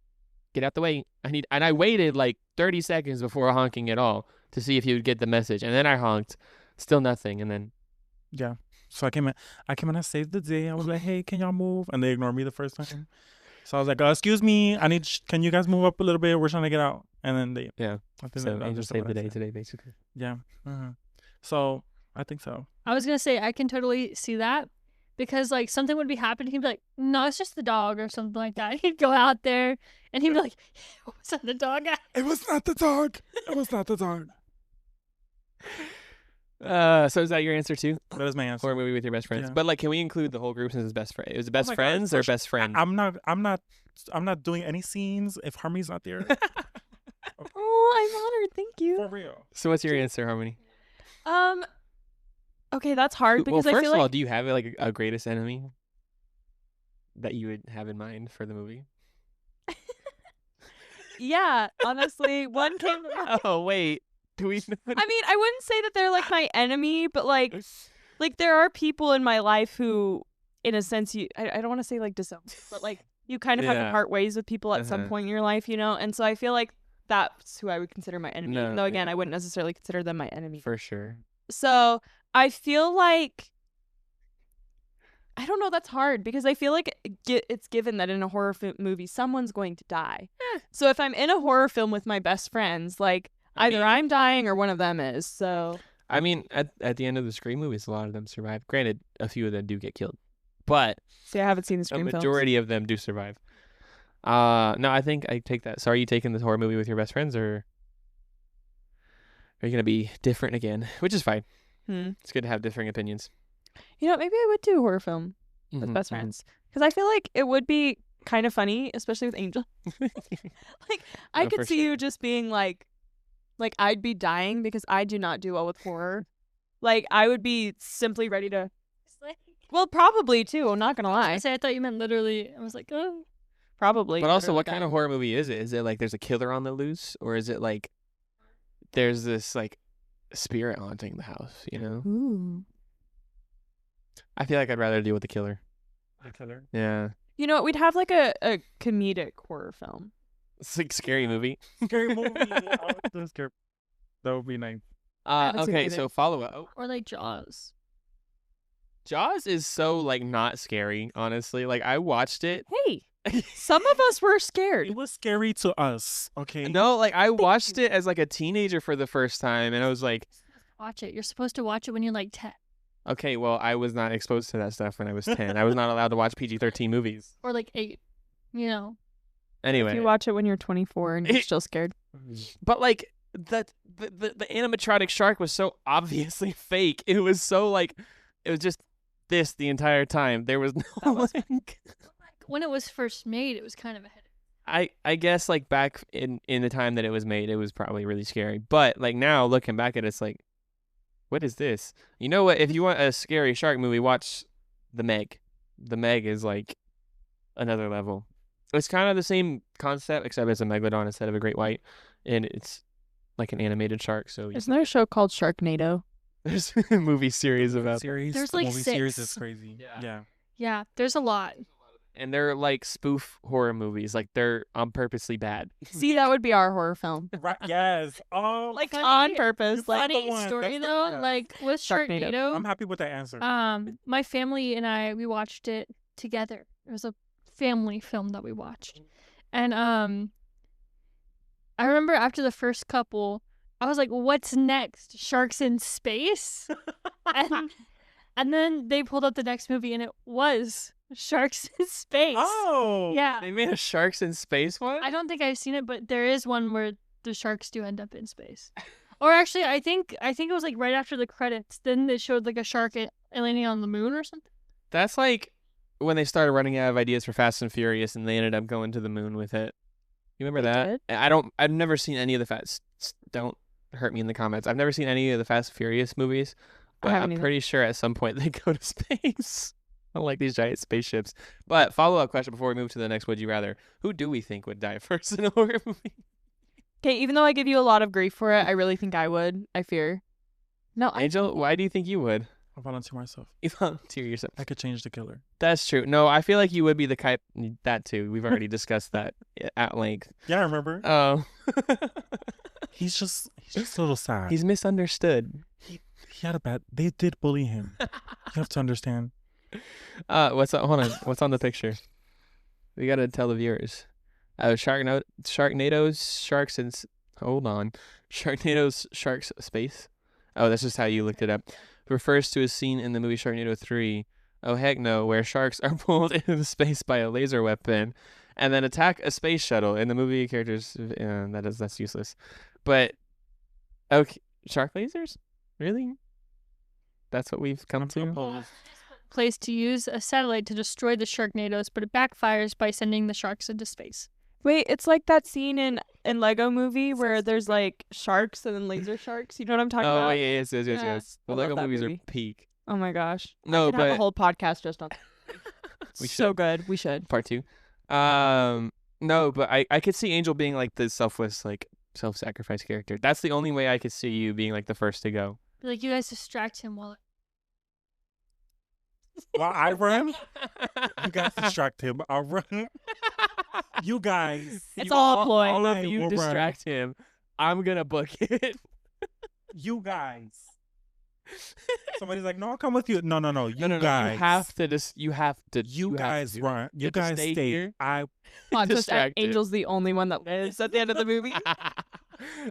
S2: get out the way. And I waited like 30 seconds before honking at all to see if he would get the message. And then I honked. Still nothing. And then.
S1: Yeah. So I came in, I saved the day. I was like, hey, can y'all move? And they ignored me the first time. So I was like, excuse me, can you guys move up a little bit? We're trying to get out. And then they.
S2: Yeah.
S1: I think
S2: So
S1: that
S2: Angel
S1: was
S2: saved the
S1: what I
S2: day
S1: said.
S2: today, basically.
S1: Yeah. So I think so.
S4: I was gonna say I can totally see that because like something would be happening. He'd be like, "No, it's just the dog" or something like that. He'd go out there and he'd be like, "Was that the dog?"
S1: It was not the dog. It was not the dog.
S2: So is that your answer too?
S1: That is my answer.
S2: Horror movie with your best friends.
S1: Yeah.
S2: But like, can we include the whole group since it's best friend? Is it best
S1: my God,
S2: friends or best friend?
S1: I'm not doing any scenes if Harmony's not there.
S3: Oh, I'm honored. Thank you.
S1: For real.
S2: So what's your answer, Harmony?
S3: Okay, that's hard because
S2: well,
S3: I
S2: first
S3: feel
S2: of all,
S3: like
S2: do you have like a greatest enemy that you would have in mind for the movie?
S3: yeah, honestly, one came to mind.
S2: Oh wait, do we?
S3: I mean, I wouldn't say that they're like my enemy, but like there are people in my life who, in a sense, I don't want to say like disown, but like you kind of have to
S2: Yeah.
S3: part ways with people at some point in your life, you know. And so I feel like that's who I would consider my enemy.
S2: No,
S3: even though again,
S2: yeah.
S3: I wouldn't necessarily consider them my enemy.
S2: For sure.
S3: So I feel like I don't know. That's hard because I feel like it's given that in a horror movie, someone's going to die. So if I'm in a horror film with my best friends, like either I'm dying or one of them is. So
S2: I mean, at the end of the Scream movies, a lot of them survive. Granted, a few of them do get killed, but
S3: see, I haven't seen the
S2: a
S3: Scream films.
S2: majority of them do survive. No, I think I take that. So are you taking this horror movie with your best friends, or are you gonna be different again? Which is fine. It's good to have differing opinions.
S3: You know, maybe I would do a horror film with
S2: Mhm,
S3: best
S2: mhm.
S3: friends because I feel like it would be kind of funny, especially with Angel. Like I
S2: No,
S3: could
S2: for
S3: see
S2: sure.
S3: you just being like I'd be dying because I do not do well with horror. Like I would be simply ready to. Well, probably too. I'm not gonna lie.
S4: I thought you meant literally. I was like, oh.
S3: Probably.
S2: But also,
S3: literally
S2: what kind
S3: dying.
S2: of horror movie is it? Is it like there's a killer on the loose, or is it like there's this like spirit haunting the house? You know,
S3: Ooh.
S2: I feel like I'd rather deal with the killer.
S1: The killer.
S2: Yeah,
S3: You know what? We'd have like a comedic horror film.
S2: it's like a scary movie.
S1: Scary movie. That would be nice.
S3: haven't seen it
S2: Okay,
S3: either.
S2: so follow up. Oh,
S4: Or like Jaws.
S2: Jaws is so like not scary, honestly. Like I watched it.
S3: Hey, some of us were scared.
S1: It was scary to us. Okay.
S2: No, like I watched it as like a teenager for the first time, and I was like,
S4: Watch it. You're supposed to watch it when you're like 10
S2: okay, well, I was not exposed to that stuff when I was 10. I was not allowed to watch PG-13 movies.
S4: or like 8. You know.
S2: Anyway,
S3: If you watch it when you're 24 and you're still scared.
S2: but like the animatronic shark was so obviously fake. It was so like it was just this the entire time. There was no like,
S4: When it was first made, it was kind of a hit.
S2: I guess like back in the time that it was made, it was probably really scary. But like now looking back at it, it's like, what is this? You know what? If you want a scary shark movie, watch The Meg. The Meg is like another level. It's kind of the same concept, except it's a megalodon instead of a great white, and it's like an animated shark. So
S3: Isn't there a show called Sharknado?
S2: there's a movie series about,
S1: Series.
S4: There's
S1: the
S4: like
S1: movie series
S4: 6.
S1: is crazy.
S2: Yeah.
S1: Yeah.
S4: Yeah, there's a lot.
S2: and they're like spoof horror movies. Like they're on purposely bad.
S3: See, that would be our horror film.
S1: Right. Yes. Oh.
S3: Like
S4: Funny-
S3: on purpose. Like
S1: the
S4: Funny
S1: one.
S4: story
S1: That's the
S4: though,
S1: one.
S4: like with
S3: Sharknado.
S4: Sharknado.
S1: I'm happy with that answer.
S4: My family and I, we watched it together. It was a family film that we watched. And I remember after the first couple, I was like, what's next? Sharks in space? and then they pulled up the next movie and it was Sharks in Space.
S1: Oh.
S4: Yeah.
S2: They made a Sharks in Space one?
S4: I don't think I've seen it, but there is one where the sharks do end up in space. Or actually, I think it was like right after the credits. Then they showed like a shark landing on the moon or something.
S2: That's like when they started running out of ideas for Fast and Furious, and they ended up going to the moon with it. You remember
S3: They
S2: that? I've never seen any of the Don't hurt me in the comments. I've never seen any of the Fast and Furious movies, but
S3: haven't
S2: I'm
S3: either.
S2: pretty sure at some point they go to space. Unlike these giant spaceships. But follow-up question before we move to the next Would You Rather. Who do we think would die first in a horror movie?
S3: Okay, even though I give you a lot of grief for it, I really think I would. I fear. No,
S2: Angel, why do you think you would?
S1: I'll volunteer myself.
S2: You volunteer yourself.
S1: I could change the killer.
S2: That's true. No, I feel like you would be the type. That too. We've already discussed that at length.
S1: Yeah, I remember.
S2: Oh.
S1: He's just a little sad.
S2: He's misunderstood.
S1: He had a bad. They did bully him. You have to understand.
S2: Hold on. What's on the picture? We gotta tell the viewers. Sharknado's Sharks and hold on. Sharknado's Sharks Space. Oh, that's just how you looked it up. Refers to a scene in the movie Sharknado 3. Oh heck no, where sharks are pulled into space by a laser weapon, and then attack a space shuttle. In the movie, characters that's useless. But okay, shark lasers? Really? That's what we've come to.
S4: Place to use a satellite to destroy the Sharknadoes, but it backfires by sending the sharks into space.
S3: Wait, it's like that scene in Lego Movie where there's like sharks and then laser sharks. You know what I'm talking about?
S2: Oh yeah, yes.
S3: Yeah.
S2: The
S3: I love
S2: Lego
S3: that
S2: movies
S3: movie.
S2: are peak.
S3: Oh my gosh.
S2: No,
S3: We could have a
S2: but
S3: whole podcast just on
S2: We
S3: so
S2: should.
S3: good. We should.
S2: Part 2. No, but I could see Angel being like the selfless, like self-sacrifice character. That's the only way I could see you being like the first to go.
S4: Like, you guys distract him while
S1: While I run, you guys distract him. I'll run. You guys.
S3: It's all a ploy.
S2: All of
S1: I
S2: you
S1: will run.
S2: distract him. I'm gonna book it.
S1: You guys. Somebody's like, no, I'll come with you. No. You
S2: No.
S1: guys.
S2: You have to
S1: You
S2: have
S1: guys
S2: to.
S1: run. You
S2: have to
S1: guys
S2: stay
S1: stay.
S2: here.
S1: I
S3: Come on, so
S2: Distracted.
S3: Angel's the only one that lives at the end of the movie.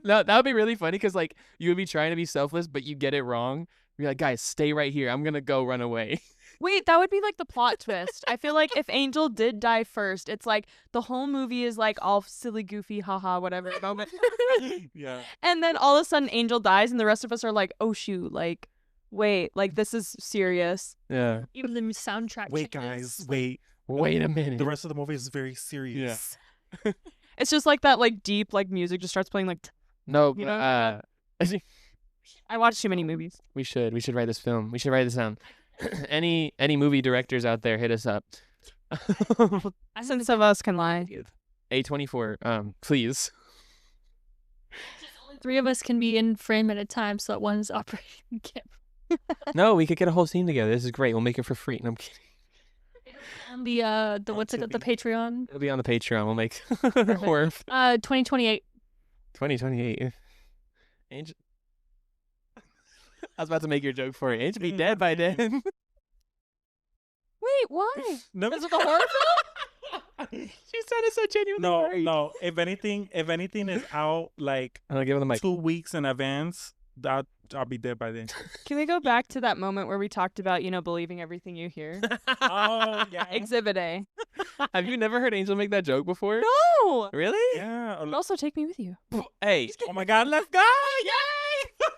S2: No, that would be really funny because like you would be trying to be selfless, but you get it wrong. You're like, guys, stay right here. I'm gonna go run away.
S3: Wait, that would be like the plot twist. I feel like if Angel did die first, it's like the whole movie is like all silly, goofy, haha, whatever moment.
S1: yeah.
S3: And then all of a sudden Angel dies and the rest of us are like, oh shoot, like, wait, like this is serious.
S2: Yeah.
S4: even the soundtrack.
S1: Wait,
S4: changes.
S1: guys. Wait.
S2: Wait a minute.
S1: The rest of the movie is very serious.
S3: It's just like that like deep like music just starts playing like
S2: No,
S3: You
S2: but,
S3: know? I watch too many movies.
S2: we should write this film. We should write this down. Any movie directors out there, hit us up.
S3: Since of us can lie.
S2: A24, please.
S4: Only 3 of us can be in frame at a time, so that one's operating the camera.
S2: No, we could get a whole scene together. This is great. We'll make it for free. No, I'm kidding.
S4: And the what's it called? The Patreon.
S2: It'll be on the Patreon. We'll make horror.
S4: 2028.
S2: 2028. Angel. I was about to make your joke for it. Angel be dead by then.
S3: Wait, why?
S1: No,
S3: Is it the horror film?
S2: She said it so genuinely.
S1: no,
S2: worried.
S1: no. If anything is out like
S2: I'll give him the mic.
S1: 2 weeks in advance, I'll be dead by then.
S3: Can we go back to that moment where we talked about, believing everything you hear?
S1: Oh yeah.
S3: Exhibit A.
S2: Have you never heard Angel make that joke before?
S3: No!
S2: Really?
S1: Yeah.
S3: But also take me with you.
S2: Hey.
S1: Oh my God, let's go! Yay!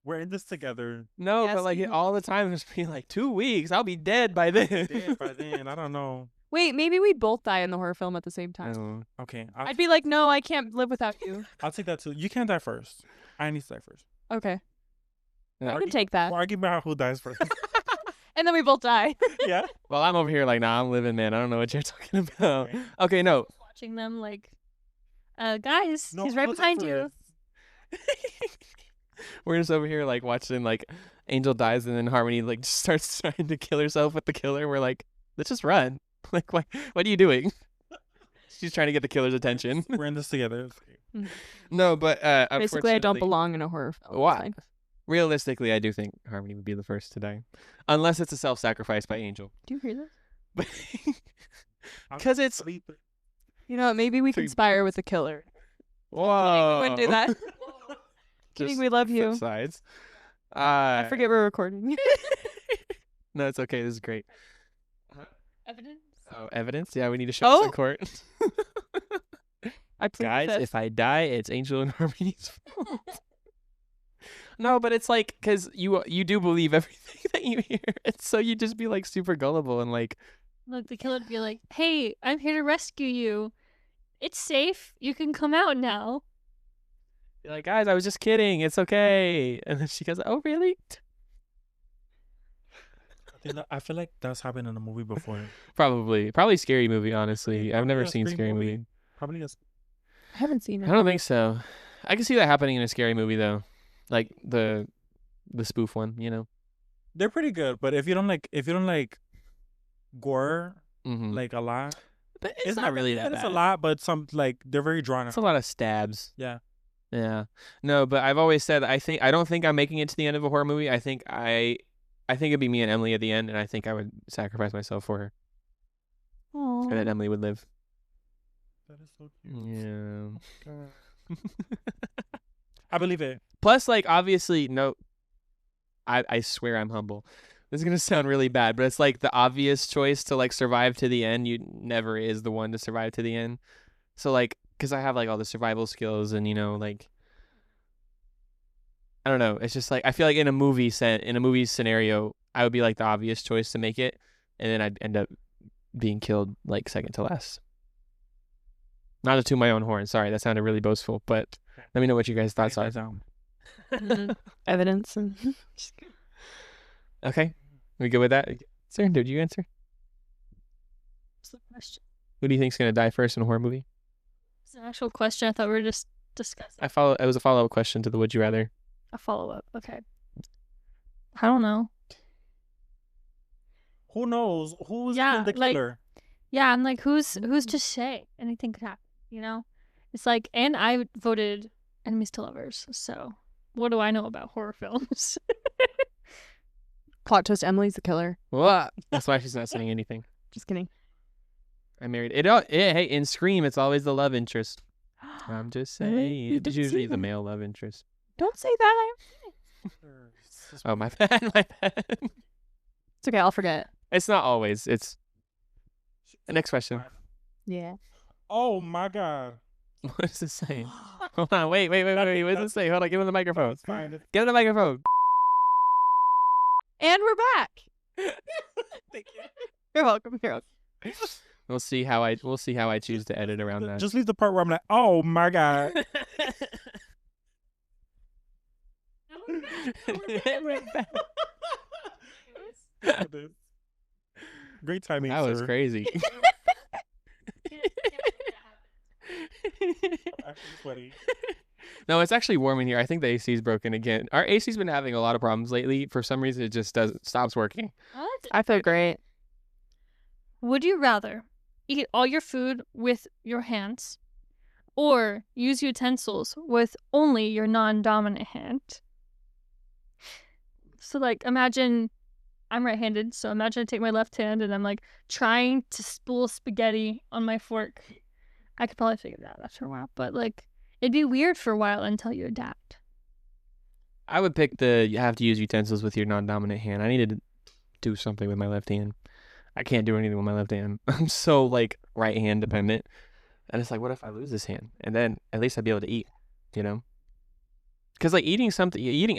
S1: We're in this together.
S2: No,
S3: Yes,
S2: but like
S3: we-
S2: all the time it's been like 2 weeks. I'll be dead by then.
S1: Dead by then. I don't know.
S3: Wait, maybe we both die in the horror film at the same time.
S2: Oh.
S1: Okay,
S3: I'd be like, no, I can't live without you.
S1: I'll take that too. You can't die first. I need to die first.
S3: Okay.
S2: Yeah.
S3: I can take that.
S1: We'll argue about who dies first.
S3: And then we both die.
S1: Yeah.
S2: Well, I'm over here like, nah, I'm living, man. I don't know what you're talking about. Okay, no.
S4: Watching them like, guys,
S1: No,
S4: he's right
S1: I'll take
S4: behind you.
S1: first.
S2: We're just over here like watching like Angel dies and then Harmony like just starts trying to kill herself with the killer. We're like, let's just run. Like, what are you doing? She's trying to get the killer's attention.
S1: We're in this together.
S2: No, but
S3: Basically, I don't
S2: unfortunately-
S3: belong in a horror film. It's
S2: Why?
S3: fine.
S2: Realistically, I do think Harmony would be the first to die, unless it's a self-sacrifice by Angel.
S3: Do you hear this?
S2: Because it's
S3: You know what? Maybe we
S2: Three-
S3: conspire with the killer.
S2: whoa.
S3: Wouldn't do that. Kidding,
S2: Just
S3: we love
S2: flip
S3: you.
S2: Sides.
S3: I forget we're recording.
S2: No, it's okay. This is great.
S4: Evidence.
S2: Oh, evidence? Yeah, we need to show this
S3: Oh.
S2: in court.
S3: I plead
S2: Guys,
S3: the fifth.
S2: if I die, it's Angel and Harmony's fault. No, but it's like because you do believe everything that you hear it. So you just be like super gullible and like
S4: the killer would be like, "Hey, I'm here to rescue you. It's safe. You can come out now."
S2: be like, guys, I was just kidding. It's okay. And then she goes, oh, really?
S1: I feel like that's happened in a movie before.
S2: Probably scary movie. Honestly, I've never
S1: a
S2: seen scary
S1: movie.
S2: movie.
S1: Probably a
S3: I haven't seen it.
S2: I don't think so. I can see that happening in a scary movie though, like the spoof one. You know,
S1: They're pretty good, but if you don't like gore like a lot,
S2: but it's not really that bad.
S1: It's a lot, but some like they're very drawn
S2: It's
S1: out.
S2: a lot of stabs.
S1: Yeah.
S2: Yeah. No, but I've always said I don't think I'm making it to the end of a horror movie. I think it'd be me and Emily at the end, and I think I would sacrifice myself for her,
S3: Aww.
S2: and then Emily would live.
S1: That is so cute.
S2: Yeah.
S1: I believe it.
S2: Plus, like, obviously, no. I swear I'm humble. This is gonna sound really bad, but it's like the obvious choice to like survive to the end. You never is the one to survive to the end. So like, because I have like all the survival skills, and like, I don't know. It's just like I feel like in a movie scenario, I would be like the obvious choice to make it, and then I'd end up being killed like second to last. Not to toot my own horn. Sorry, that sounded really boastful, but let me know what you guys' thoughts are.
S3: Evidence and
S2: Okay, we good with that? Sir, did you answer?
S4: What's the question?
S2: Who do you think's gonna die first in a horror movie?
S4: It's an actual question. I thought we were just discussing.
S2: It was a follow-up question to the Would You Rather.
S4: A follow-up. Okay. I don't know.
S1: Who knows? Who's
S4: Yeah,
S1: the
S4: like-
S1: killer?
S4: Yeah, I'm like, who's to say anything could happen? You know, it's like, and I voted enemies to lovers. So what do I know about horror films?
S3: plot twist. Emily's the killer.
S2: What? That's why she's not saying anything.
S3: Just kidding.
S2: I married it. Hey, in Scream, it's always the love interest. I'm just
S3: Really?
S2: saying,
S3: You
S2: it's
S3: didn't
S2: usually
S3: see
S2: the
S3: that.
S2: male love interest.
S3: Don't say that.
S2: Oh, my bad, my bad.
S3: It's okay. I'll forget.
S2: It's not always. It's next question.
S3: Yeah.
S1: Oh my god.
S2: What is it saying? Hold on, wait. What does it say? Hold on, give him the microphone.
S1: It's fine.
S2: Give him the microphone.
S3: And we're back.
S1: Thank you.
S3: You're welcome.
S2: We'll see how I choose to edit around that.
S1: Just leave the part where I'm like, oh my god. Great timing.
S2: That was
S1: sir.
S2: crazy.
S1: Actually sweaty.
S2: No, it's actually warm in here. I think the AC's broken again. Our AC's been having a lot of problems lately. For some reason, it just stops working.
S3: I feel great.
S4: Would you rather eat all your food with your hands or use utensils with only your non-dominant hand? So, like, imagine I'm right-handed, so imagine I take my left hand and I'm, like, trying to spool spaghetti on my fork. I could probably figure that out after a while, but, like, it'd be weird for a while until you adapt.
S2: I would pick you have to use utensils with your non-dominant hand. I need to do something with my left hand. I can't do anything with my left hand. I'm so, like, right hand dependent. And it's like, what if I lose this hand? And then at least I'd be able to eat, you know? Because, like, eating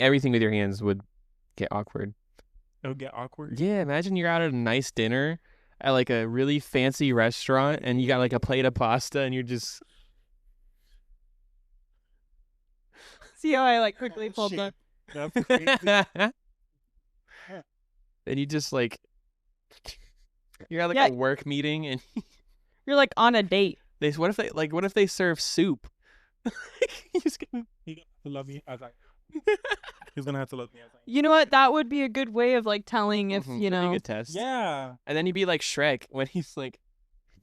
S2: everything with your hands would get awkward.
S1: It'll get awkward.
S2: Yeah, imagine you're out at a nice dinner at, like, a really fancy restaurant and you got, like, a plate of pasta and you're just...
S3: See how I like quickly pulled
S1: Shit.
S3: the.
S1: That's crazy.
S2: And you just, like... You're at, like,
S3: Yeah.
S2: a work meeting and...
S3: You're like on a date.
S2: What if they serve soup? You just gonna...
S1: He gonna have to love me. I was like, he's gonna have to love me. I was like,
S3: You know what? That would be a good way of like telling if
S2: Mhm,
S3: you
S2: that'd be a
S3: know.
S2: good test.
S1: yeah,
S2: And then you'd be like Shrek when he's like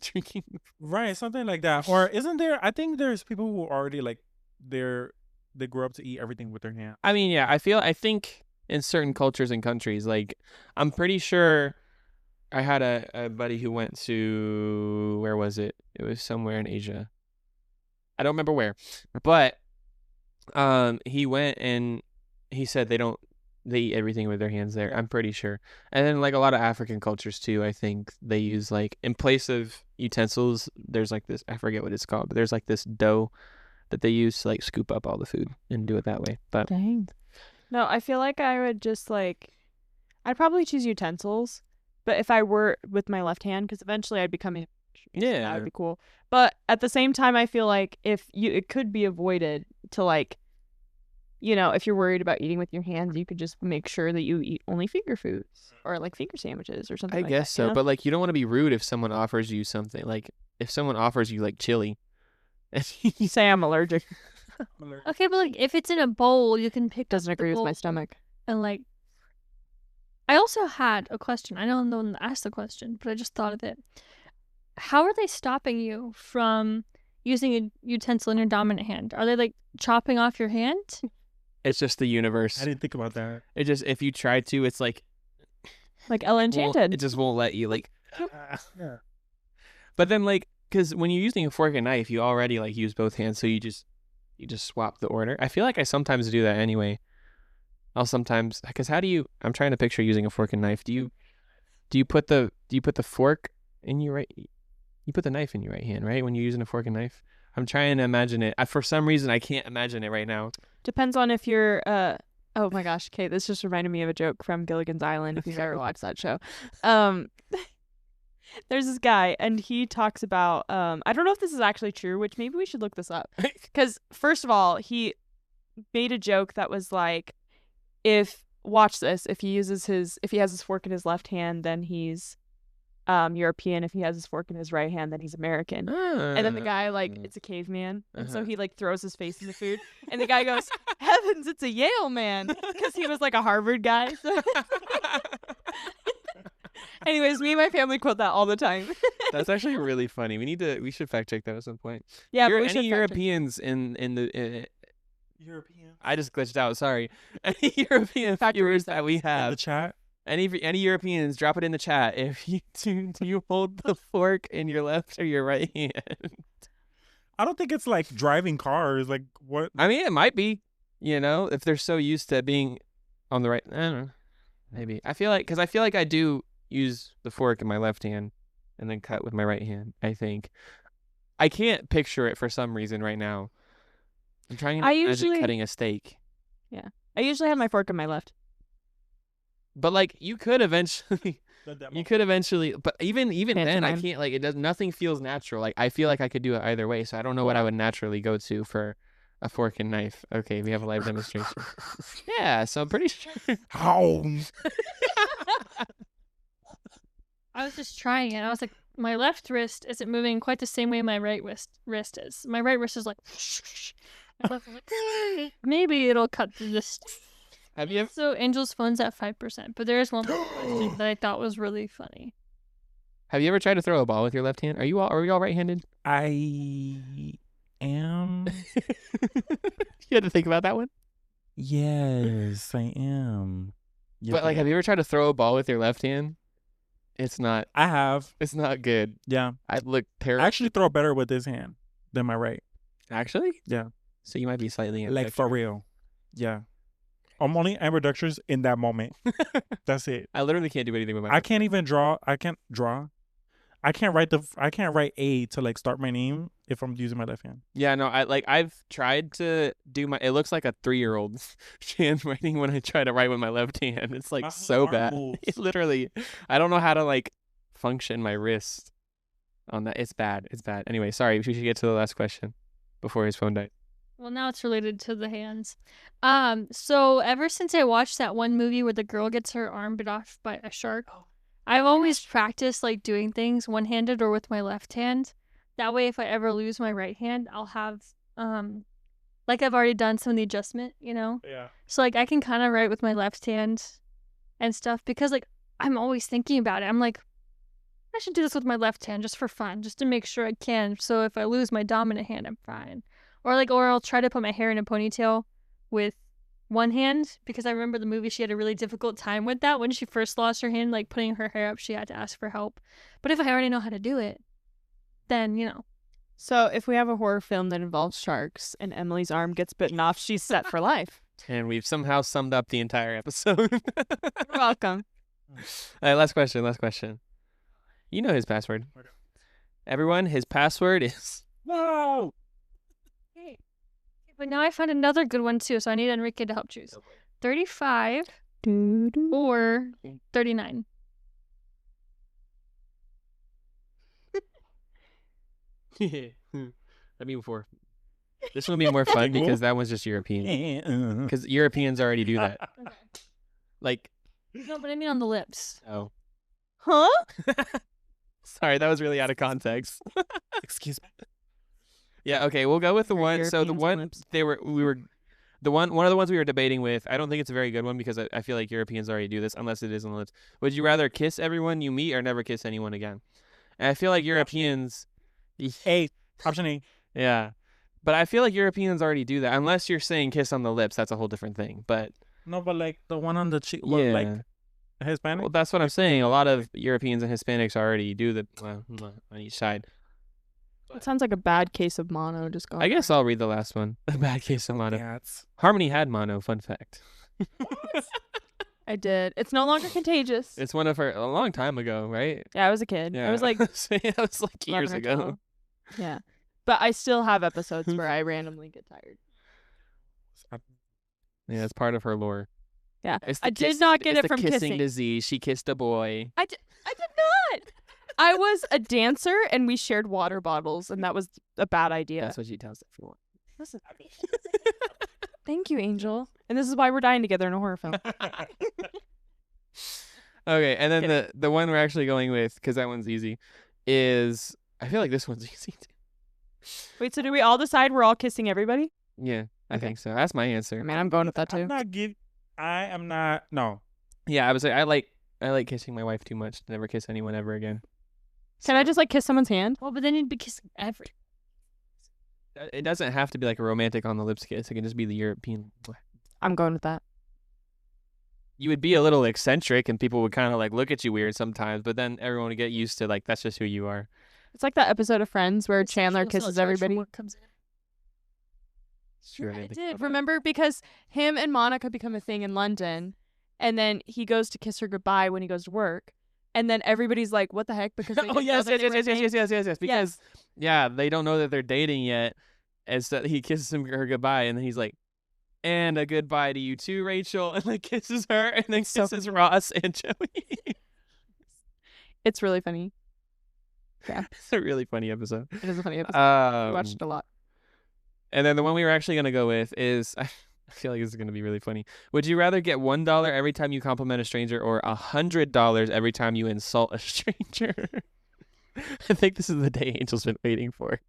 S2: drinking.
S1: right, something like that. Or isn't there? I think there's people who already like they grew up to eat everything with their hand.
S2: I mean, yeah, I think in certain cultures and countries, like I'm pretty sure I had a buddy who went to, where was it? It was somewhere in Asia. I don't remember where, but he went and he said they eat everything with their hands there. I'm pretty sure. And then like a lot of African cultures too, I think they use like in place of utensils, there's like this, I forget what it's called, but there's like this dough that they use to like scoop up all the food and do it that way. But
S3: Dang. No, I feel like I would just like. I'd probably choose utensils, but if I were with my left hand, because eventually I'd become a that would be cool. But at the same time, I feel like it could be avoided to like, if you're worried about eating with your hands, you could just make sure that you eat only finger foods or like finger sandwiches or something.
S2: I
S3: like
S2: guess
S3: that,
S2: so,
S3: you know?
S2: but like you don't want to be rude if someone offers you something. Like if someone offers you like chili,
S3: You say I'm allergic.
S4: Okay, but like if it's in a bowl, you can pick.
S3: Doesn't
S4: up the
S3: agree with my
S4: bowl
S3: stomach.
S4: And like, I also had a question. I don't know when to ask the question, but I just thought of it. How are they stopping you from using a utensil in your dominant hand? Are they like chopping off your hand?
S2: it's just the universe.
S1: I didn't think about that.
S2: It just if you try to, it's like
S3: Like Ella Enchanted.
S2: it just won't let you. Like,
S1: Yeah.
S2: but then like because when you're using a fork and knife, you already like use both hands, so you just swap the order. I feel like I sometimes do that anyway. I'll sometimes because I'm trying to picture using a fork and knife. Do you put the fork in your right? You put the knife in your right hand, right? When you're using a fork and knife. I'm trying to imagine it. For some reason, I can't imagine it right now.
S3: Depends on if you're oh my gosh, Kate, this just reminded me of a joke from Gilligan's Island, if you've ever watched that show. There's this guy, and he talks about I don't know if this is actually true, which maybe we should look this up. Because first of all, he made a joke that was like, watch this, if he has his fork in his left hand, then he's European. If he has his fork in his right hand, then he's American. And then the guy, like, it's a caveman. And so he, like, throws his face in the food. And the guy goes, heavens, it's a Yale man. Because he was, like, a Harvard guy. So. Anyways, me and my family quote that all the time.
S2: That's actually really funny. We should fact check that at some point.
S3: Yeah, but we should
S2: any Europeans in the...
S1: European.
S2: I just glitched out, sorry. Any European viewers that we have.
S1: The chat.
S2: Any Europeans, drop it in the chat. If you do you hold the fork in your left or your right hand?
S1: I don't think it's like driving cars. Like what?
S2: I mean, it might be. If they're so used to being on the right. I don't know. Maybe I feel like I do use the fork in my left hand and then cut with my right hand. I think I can't picture it for some reason right now. I'm trying to imagine cutting a steak.
S3: Yeah, I usually have my fork in my left.
S2: But like you could eventually, but even then I can't, like nothing feels natural. Like I feel like I could do it either way, so I don't know what I would naturally go to for a fork and knife. Okay, we have a live demonstration. Yeah, so I'm pretty sure.
S1: How?
S4: I was just trying it. I was like, my left wrist isn't moving quite the same way my right wrist is. My right wrist is like, my left is like, maybe it'll cut through this.
S2: Have you ever?
S4: So Angel's phone's at 5%, but there is one more question that I thought was really funny.
S2: Have you ever tried to throw a ball with your left hand? Are you all right-handed?
S1: I am.
S2: You had to think about that one?
S1: Yes, I am. Yeah,
S2: but like, have you ever tried to throw a ball with your left hand? It's not.
S1: I have.
S2: It's not good.
S1: Yeah.
S2: I look terrible.
S1: I actually throw better with this hand than my right.
S2: Actually?
S1: Yeah.
S2: So you might be slightly
S1: like for real. Yeah. I'm only ambidextrous in that moment. That's it.
S2: I literally can't do anything with my.
S1: I can't even draw. I can't draw. I can't write A to like start my name if I'm using my left hand.
S2: Yeah, no, I've tried to do it looks like a 3-year-old's handwriting when I try to write with my left hand. It's like so bad. It literally, I don't know how to like function my wrist on that. It's bad. Anyway, sorry, we should get to the last question before his phone died.
S4: Well, now it's related to the hands. So ever since I watched that one movie where the girl gets her arm bit off by a shark, I've always practiced like doing things one-handed or with my left hand. That way, if I ever lose my right hand, I'll have like I've already done some of the adjustment,
S1: Yeah.
S4: So like I can kind of write with my left hand and stuff because like I'm always thinking about it. I'm like, I should do this with my left hand just for fun, just to make sure I can. So if I lose my dominant hand, I'm fine. Or I'll try to put my hair in a ponytail with one hand because I remember the movie, she had a really difficult time with that when she first lost her hand, like putting her hair up, she had to ask for help. But if I already know how to do it, then,
S3: So if we have a horror film that involves sharks and Emily's arm gets bitten off, she's set for life.
S2: And we've somehow summed up the entire episode.
S3: You're welcome.
S2: All right, last question. You know his password.
S1: Okay.
S2: Everyone, his password is...
S1: No!
S4: But now I found another good one too, so I need Enrique to help choose. 35. or 39.
S2: I mean, before. This one will be more fun because that one's just European. Because Europeans already do that.
S4: Okay.
S2: Like,
S4: No, but I mean on the lips.
S2: oh.
S3: Huh?
S2: Sorry, that was really out of context.
S1: Excuse me.
S2: Yeah, okay, we'll go with the one. So the
S3: Europeans'
S2: one
S3: lips.
S2: one of the ones we were debating with, I don't think it's a very good one because I feel like Europeans already do this unless it is on the lips. Would you rather kiss everyone you meet or never kiss anyone again? And I feel like Europeans
S1: A. Option A.
S2: yeah. But I feel like Europeans already do that. Unless you're saying kiss on the lips, that's a whole different thing. But
S1: No, but like the one on the cheek. What, like Hispanic?
S2: well, that's what I'm saying. A lot of Europeans and Hispanics already do the on each side.
S3: It sounds like a bad case of mono just going.
S2: I guess I'll read the last one. A bad case of mono.
S1: Yeah, it's
S2: Harmony had mono. Fun fact.
S3: I did. It's no longer contagious.
S2: It's one of her a long time ago, right?
S3: Yeah, I was a kid.
S2: Yeah,
S3: I was like
S2: that was like
S3: 11
S2: years
S3: or
S2: ago.
S3: 12. Yeah. But I still have episodes where I randomly get tired.
S2: Yeah, it's part of her lore.
S3: Yeah.
S2: It's the
S3: I did not get
S2: it's
S3: it from
S2: the kissing
S3: kissing.
S2: disease. She kissed a boy.
S3: I did not. I was a dancer and we shared water bottles and that was a bad idea.
S2: That's what she tells everyone.
S3: Listen. Thank you, Angel. And this is why we're dying together in a horror film.
S2: Okay, and then the one we're actually going with, because that one's easy, is I feel like this one's easy too.
S3: Wait, so do we all decide we're all kissing everybody?
S2: Yeah, I
S3: Okay.
S2: think so. That's my answer.
S3: Man, I'm going with that
S1: I'm
S3: too.
S1: not I am not. No.
S2: Yeah, I was like, I like kissing my wife too much to never kiss anyone ever again.
S3: Can I just like kiss someone's hand?
S4: Well, but then you'd be kissing every.
S2: It doesn't have to be like a romantic on the lips kiss. It can just be the European.
S3: I'm going with that.
S2: You would be a little eccentric, and people would kind of like look at you weird sometimes. But then everyone would get used to like that's just who you are.
S3: It's like that episode of Friends where
S4: The
S3: Chandler
S4: sexual
S3: kisses
S4: self-charge
S3: everybody.
S4: from work comes in.
S2: It's true. I
S3: I
S2: didn't think
S3: did.
S2: about that.
S3: Remember, because him and Monica become a thing in London, and then he goes to kiss her goodbye when he goes to work, and then everybody's like, "What the heck?" Because they
S2: Oh
S3: didn't know
S2: yes,
S3: that
S2: yes,
S3: they were
S2: yes, yes,
S3: engaged.
S2: yes, yes, yes. Because yeah, they don't know that they're dating yet. And so he kisses her goodbye, and then he's like, "And a goodbye to you too, Rachel," and then kisses her, and then
S3: So
S2: kisses Ross and Joey.
S3: It's really funny. Yeah,
S2: It's a really funny episode.
S3: it is a funny episode. We watched it a lot.
S2: And then the one we were actually gonna go with is I feel like this is gonna be really funny. Would you rather get $1 every time you compliment a stranger, or $100 every time you insult a stranger? I think this is the day Angel's been waiting for.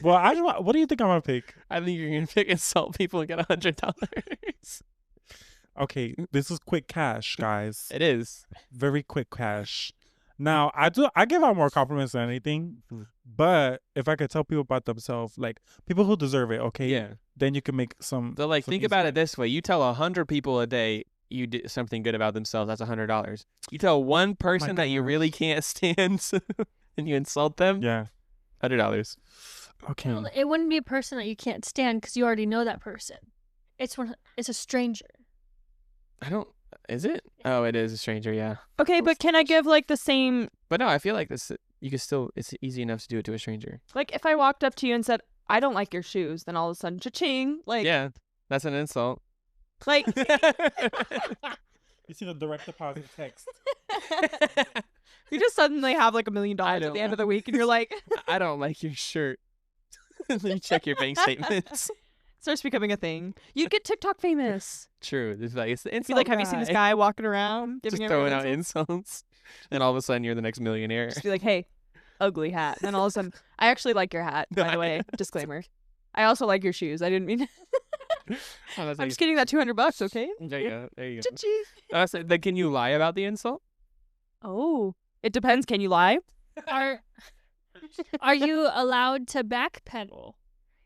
S1: Well, what do you think I'm gonna pick?
S2: I think you're gonna pick insult people and get $100.
S1: Okay, this is quick cash, guys.
S2: It is.
S1: Very quick cash. Now, I give out more compliments than anything, but if I could tell people about themselves, like people who deserve it, okay,
S2: Yeah.
S1: then you can make some.
S2: So like,
S1: some
S2: think
S1: easy
S2: about it
S1: money.
S2: this way: you tell 100 people a day you did something good about themselves. That's $100. You tell one person that you
S1: gosh.
S2: really can't stand, and you insult them.
S1: Yeah.
S2: $100.
S1: Okay.
S4: Well, it wouldn't be a person that you can't stand because you already know that person. It's a stranger.
S2: I don't. Is it? Oh, it is a stranger. Yeah.
S3: Okay, but can I give like the same?
S2: But no, I feel like this. You can still. It's easy enough to do it to a stranger.
S3: Like if I walked up to you and said, "I don't like your shoes," then all of a sudden, cha-ching! Like,
S2: Yeah, that's an insult.
S3: like
S1: You see the direct deposit text.
S3: you just suddenly have like $1 million
S2: I
S3: at
S2: know.
S3: the end of the week, and you're like,
S2: I don't like your shirt. Then you check your bank statements.
S3: starts becoming a thing. You'd get TikTok famous.
S2: True. It's like it's the
S3: Be
S2: insult
S3: like, have you seen this guy walking around
S2: Just
S3: giving
S2: throwing
S3: everyone
S2: out
S3: insults?
S2: insults, and all of a sudden you're the next millionaire.
S3: Just be like, hey, ugly hat. And then all of a sudden, I actually like your hat, by the way. Disclaimer. I also like your shoes. I didn't mean.
S2: Oh, that's
S3: I'm just getting that $200, okay?
S2: There you go. There you go.
S3: Cha-ching.
S2: So then can you lie about the insult?
S3: Oh, it depends. Can you lie?
S4: Are you allowed to backpedal?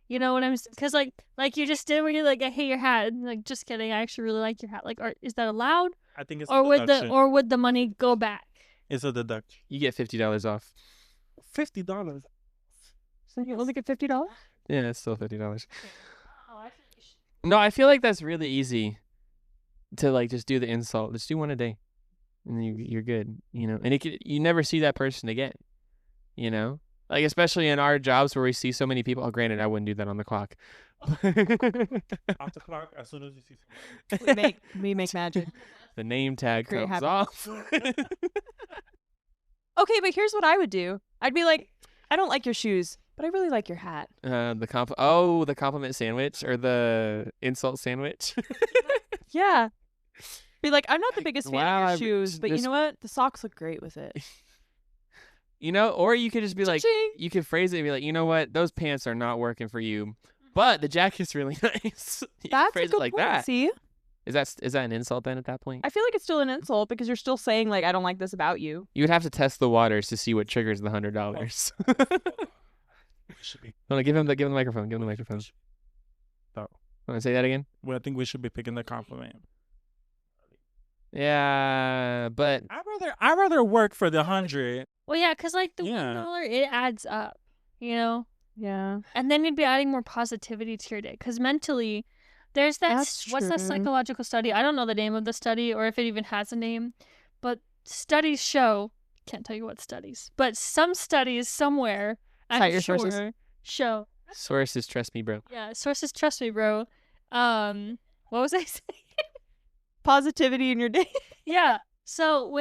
S4: You know what I'm saying? Because like you just did where you're like, I hate your hat. And like, just kidding. I actually really like your hat. Like, is that allowed?
S1: I think it's
S4: Or
S1: a
S4: would
S1: deduction.
S4: would the money go back?
S1: It's a deduction.
S2: You get $50 off.
S1: $50.
S3: So you only get $50?
S2: Yeah, it's still $50.
S4: Oh, I
S2: No, I feel like that's really easy to like just do the insult. Just do one a day, and then you're good. You know, and you never see that person again. You know, like especially in our jobs where we see so many people. Oh, granted, I wouldn't do that on the clock,
S1: Off the clock as soon as you see somebody.
S3: we make magic.
S2: The name tag
S3: Great
S2: comes
S3: habit.
S2: off.
S3: Okay, but here's what I would do. I'd be like, I don't like your shoes, but I really like your hat.
S2: The compliment sandwich or the insult sandwich.
S3: Yeah. Be like, I'm not the biggest fan
S2: Wow,
S3: of your
S2: I've
S3: shoes, but you
S2: just-
S3: know what? The socks look great with it.
S2: You know, or you could just be like,
S3: Cha-ching.
S2: you could phrase it and be like, you know what, those pants are not working for you, but the jacket's really nice. You could
S3: That's a
S2: phrase
S3: good
S2: it like
S3: point.
S2: that.
S3: See?
S2: Is that an insult then at that point?
S3: I feel like it's still an insult because you're still saying, like, I don't like this about you.
S2: You would have to test the waters to see what triggers the $100.
S1: We should be.
S2: Hold on, give him the microphone. Give him the microphone.
S1: No.
S2: Want to say that again?
S1: Well, I think we should be picking the compliment.
S2: Yeah, but
S1: I'd rather work for the 100.
S4: Well, yeah, because like the
S1: Yeah.
S4: $1, it adds up, you know?
S3: Yeah.
S4: And then you'd be adding more positivity to your day. Because mentally, there's that,
S3: That's
S4: what's that
S3: true.
S4: psychological study? I don't know the name of the study or if it even has a name, but studies show, can't tell you what studies, but some studies somewhere,
S3: Cite
S4: I'm
S3: your
S4: sure,
S3: sources.
S4: show,
S2: sources, trust me, bro.
S4: yeah, sources trust me, bro. What was I saying?
S3: Positivity in your day.
S4: Yeah. So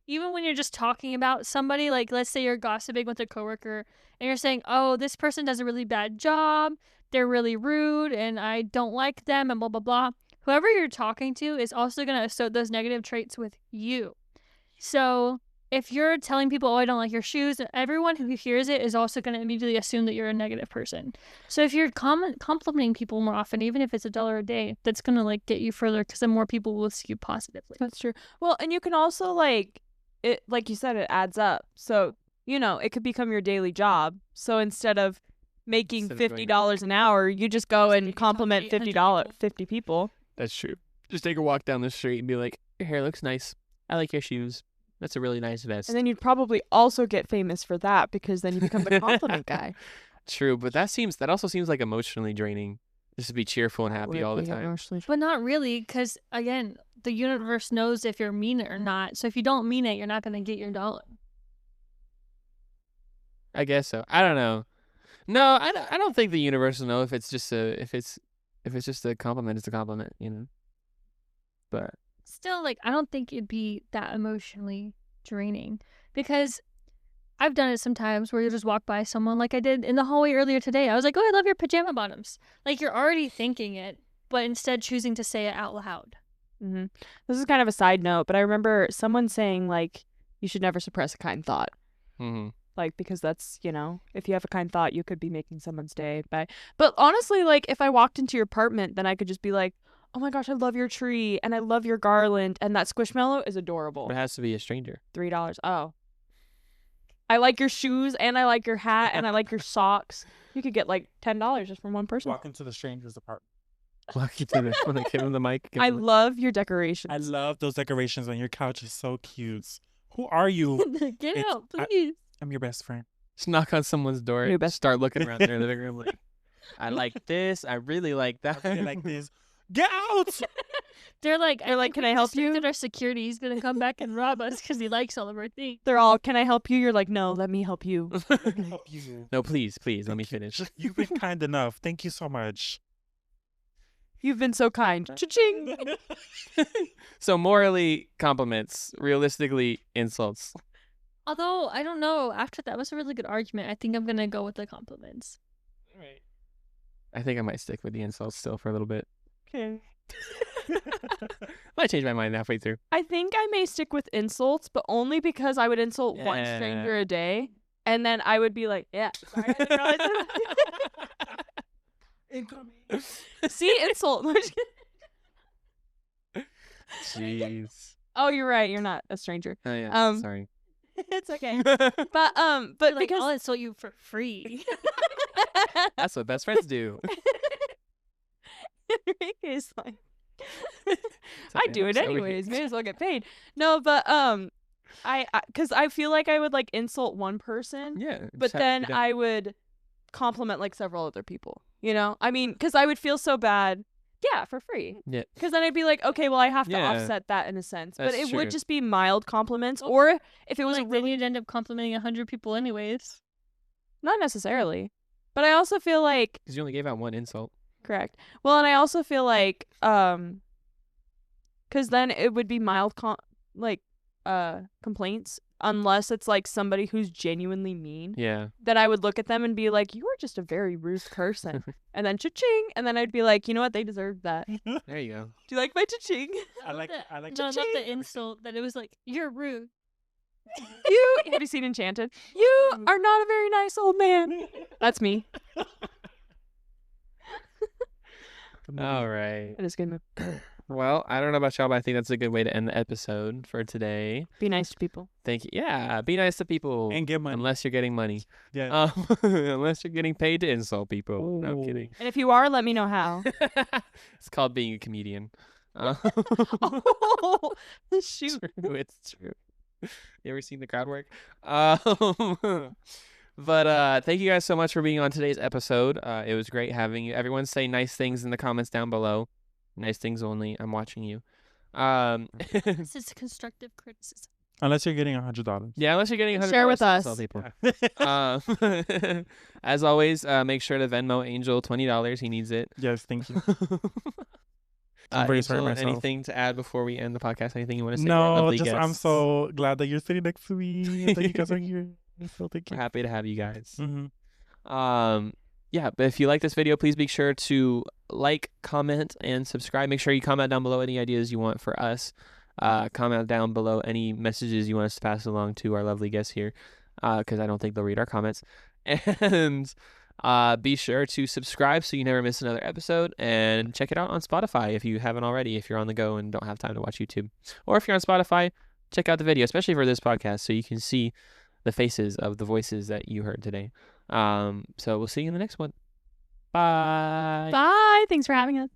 S4: even when you're just talking about somebody, like let's say you're gossiping with a coworker and you're saying, "Oh, this person does a really bad job. They're really rude and I don't like them and blah blah blah." Whoever you're talking to is also going to associate those negative traits with you. So, if you're telling people, "Oh, I don't like your shoes," everyone who hears it is also going to immediately assume that you're a negative person. So, if you're complimenting people more often, even if it's $1 a day, that's going to like get you further because then more people will see you positively.
S3: That's true. Well, and you can also like you said, it adds up. So, you know, it could become your daily job. So instead of making
S2: Instead of going-
S3: $50 an hour, you just go
S4: Just
S3: and
S4: maybe talk
S3: compliment
S4: to 800 people.
S3: 50 people.
S2: That's true. Just take a walk down the street and be like, your hair looks nice. I like your shoes. That's a really nice vest.
S3: And then you'd probably also get famous for that because then you become the compliment guy.
S2: True, but that also seems like emotionally draining. Just to be cheerful and happy all the time.
S4: But not really, because again, the universe knows if you're mean it or not. So if you don't mean it, you're not going to get your $1.
S2: I guess so. I don't know. No, I don't think the universe will know if it's just a compliment. It's a compliment, you know. But
S4: Still, like, I don't think it'd be that emotionally draining because I've done it sometimes where you just walk by someone like I did in the hallway earlier today. I was like, "Oh, I love your pajama bottoms." Like, you're already thinking it, but instead choosing to say it out loud.
S3: Mm-hmm. This is kind of a side note, but I remember someone saying, like, you should never suppress a kind thought.
S2: mm-hmm.
S3: Like, because that's, you know, if you have a kind thought, you could be making someone's day but honestly, like, if I walked into your apartment, then I could just be like, oh my gosh, I love your tree and I love your garland and that squishmallow is adorable.
S2: It has to be a stranger.
S3: $3. Oh. I like your shoes and I like your hat and I like your socks. You could get like $10 just from one person.
S1: Walk into the stranger's apartment.
S2: Lucky to the want to give him the mic.
S3: I love your decorations.
S1: I love those decorations on your couch. Is so cute. Who are you?
S4: Get
S1: It's-
S4: out, please.
S1: I'm your best friend.
S2: Just knock on someone's door.
S3: New best-
S2: Start looking around their living room like, I like this. I really like that.
S1: I feel like this. Get out!
S4: They're like,
S3: "Can I help you?"
S4: That our security, he's gonna come back and rob us because he likes all of our things.
S3: They're all, can I help you? You're like, no, let me help you.
S1: Help you.
S2: No, please, let me finish.
S1: You've been kind enough. Thank you so much.
S3: You've been so kind. Cha-ching.
S2: So morally, compliments. Realistically, insults.
S4: Although I don't know, after that was a really good argument. I think I'm gonna go with the compliments.
S2: I think I might stick with the insults still for a little bit.
S3: Okay.
S2: Might change my mind halfway through.
S3: I think I may stick with insults, but only because I would insult one
S2: Yeah.
S3: stranger a day, and then I would be like, yeah, sorry, I didn't realize that.
S1: Incoming.
S3: See, insult.
S2: Jeez.
S3: Oh, you're right. You're not a stranger.
S2: Oh yeah. Sorry.
S3: It's okay. But but
S4: Like,
S3: because
S4: I'll insult you for free.
S2: That's what best friends do.
S3: Enrique's like,
S2: It's
S3: I
S2: okay,
S3: do
S2: I'm
S3: it
S2: so weak.
S3: anyways. May as well get paid. No, but because I feel like I would like insult one person,
S2: Yeah.
S3: but then I would compliment like several other people. You know, I mean, because I would feel so bad. Yeah, for free.
S2: Yeah.
S3: Because then I'd be like, okay, well, I have to
S2: Yeah.
S3: offset that in a sense. But
S2: That's
S3: it would
S2: true.
S3: just be mild compliments, or if it was
S4: Like, then you'd end up complimenting 100 people anyways.
S3: not necessarily. But I also feel like
S2: Because you only gave out one insult.
S3: Correct. Well, and I also feel like, because then it would be mild, complaints, unless it's like somebody who's genuinely mean.
S2: Yeah.
S3: That I would look at them and be like, you are just a very rude person. And then cha-ching. And then I'd be like, you know what? They deserve that. Do
S2: There you go.
S3: you like my cha-ching?
S1: I like
S4: no,
S1: cha-ching.
S4: not the insult that it was like, you're rude.
S3: Have you seen Enchanted? You are not a very nice old man. That's me.
S2: All right.
S3: That is a good move.
S2: Well, I don't know about y'all, but I think that's a good way to end the episode for today.
S3: Be nice to people.
S2: Thank you. Yeah, be nice to people.
S1: And get money.
S2: Unless you're getting money.
S1: Yeah.
S2: Unless you're getting paid to insult people. No, I'm
S1: Ooh.
S2: kidding.
S3: And if you are, let me know how.
S2: It's called being a comedian.
S3: Oh, shoot.
S2: True, it's true. You ever seen the crowd work? But thank you guys so much for being on today's episode. It was great having you. Everyone say nice things in the comments down below. Nice things only. I'm watching you.
S4: This is constructive criticism.
S1: Unless you're getting $100.
S2: Yeah, unless you're getting $100
S3: Share with
S2: to
S3: us.
S2: sell people. As always, make sure to Venmo Angel $20. He needs it.
S1: Yes, thank you. I'm very sorry
S2: Angel,
S1: myself.
S2: anything to add before we end the podcast? Anything you want to say?
S1: No, just I'm so glad that you're sitting next to me. That you guys are here. So thank
S2: We're
S1: you.
S2: happy to have you guys.
S1: Mm-hmm.
S2: Yeah, but if you like this video, please be sure to like, comment, and subscribe. Make sure you comment down below any ideas you want for us. Comment down below any messages you want us to pass along to our lovely guests here, because I don't think they'll read our comments. And be sure to subscribe so you never miss another episode, and check it out on Spotify if you haven't already, if you're on the go and don't have time to watch YouTube. Or if you're on Spotify, check out the video, especially for this podcast, so you can see the faces of the voices that you heard today. So we'll see you in the next one. Bye.
S3: Bye. Thanks for having us.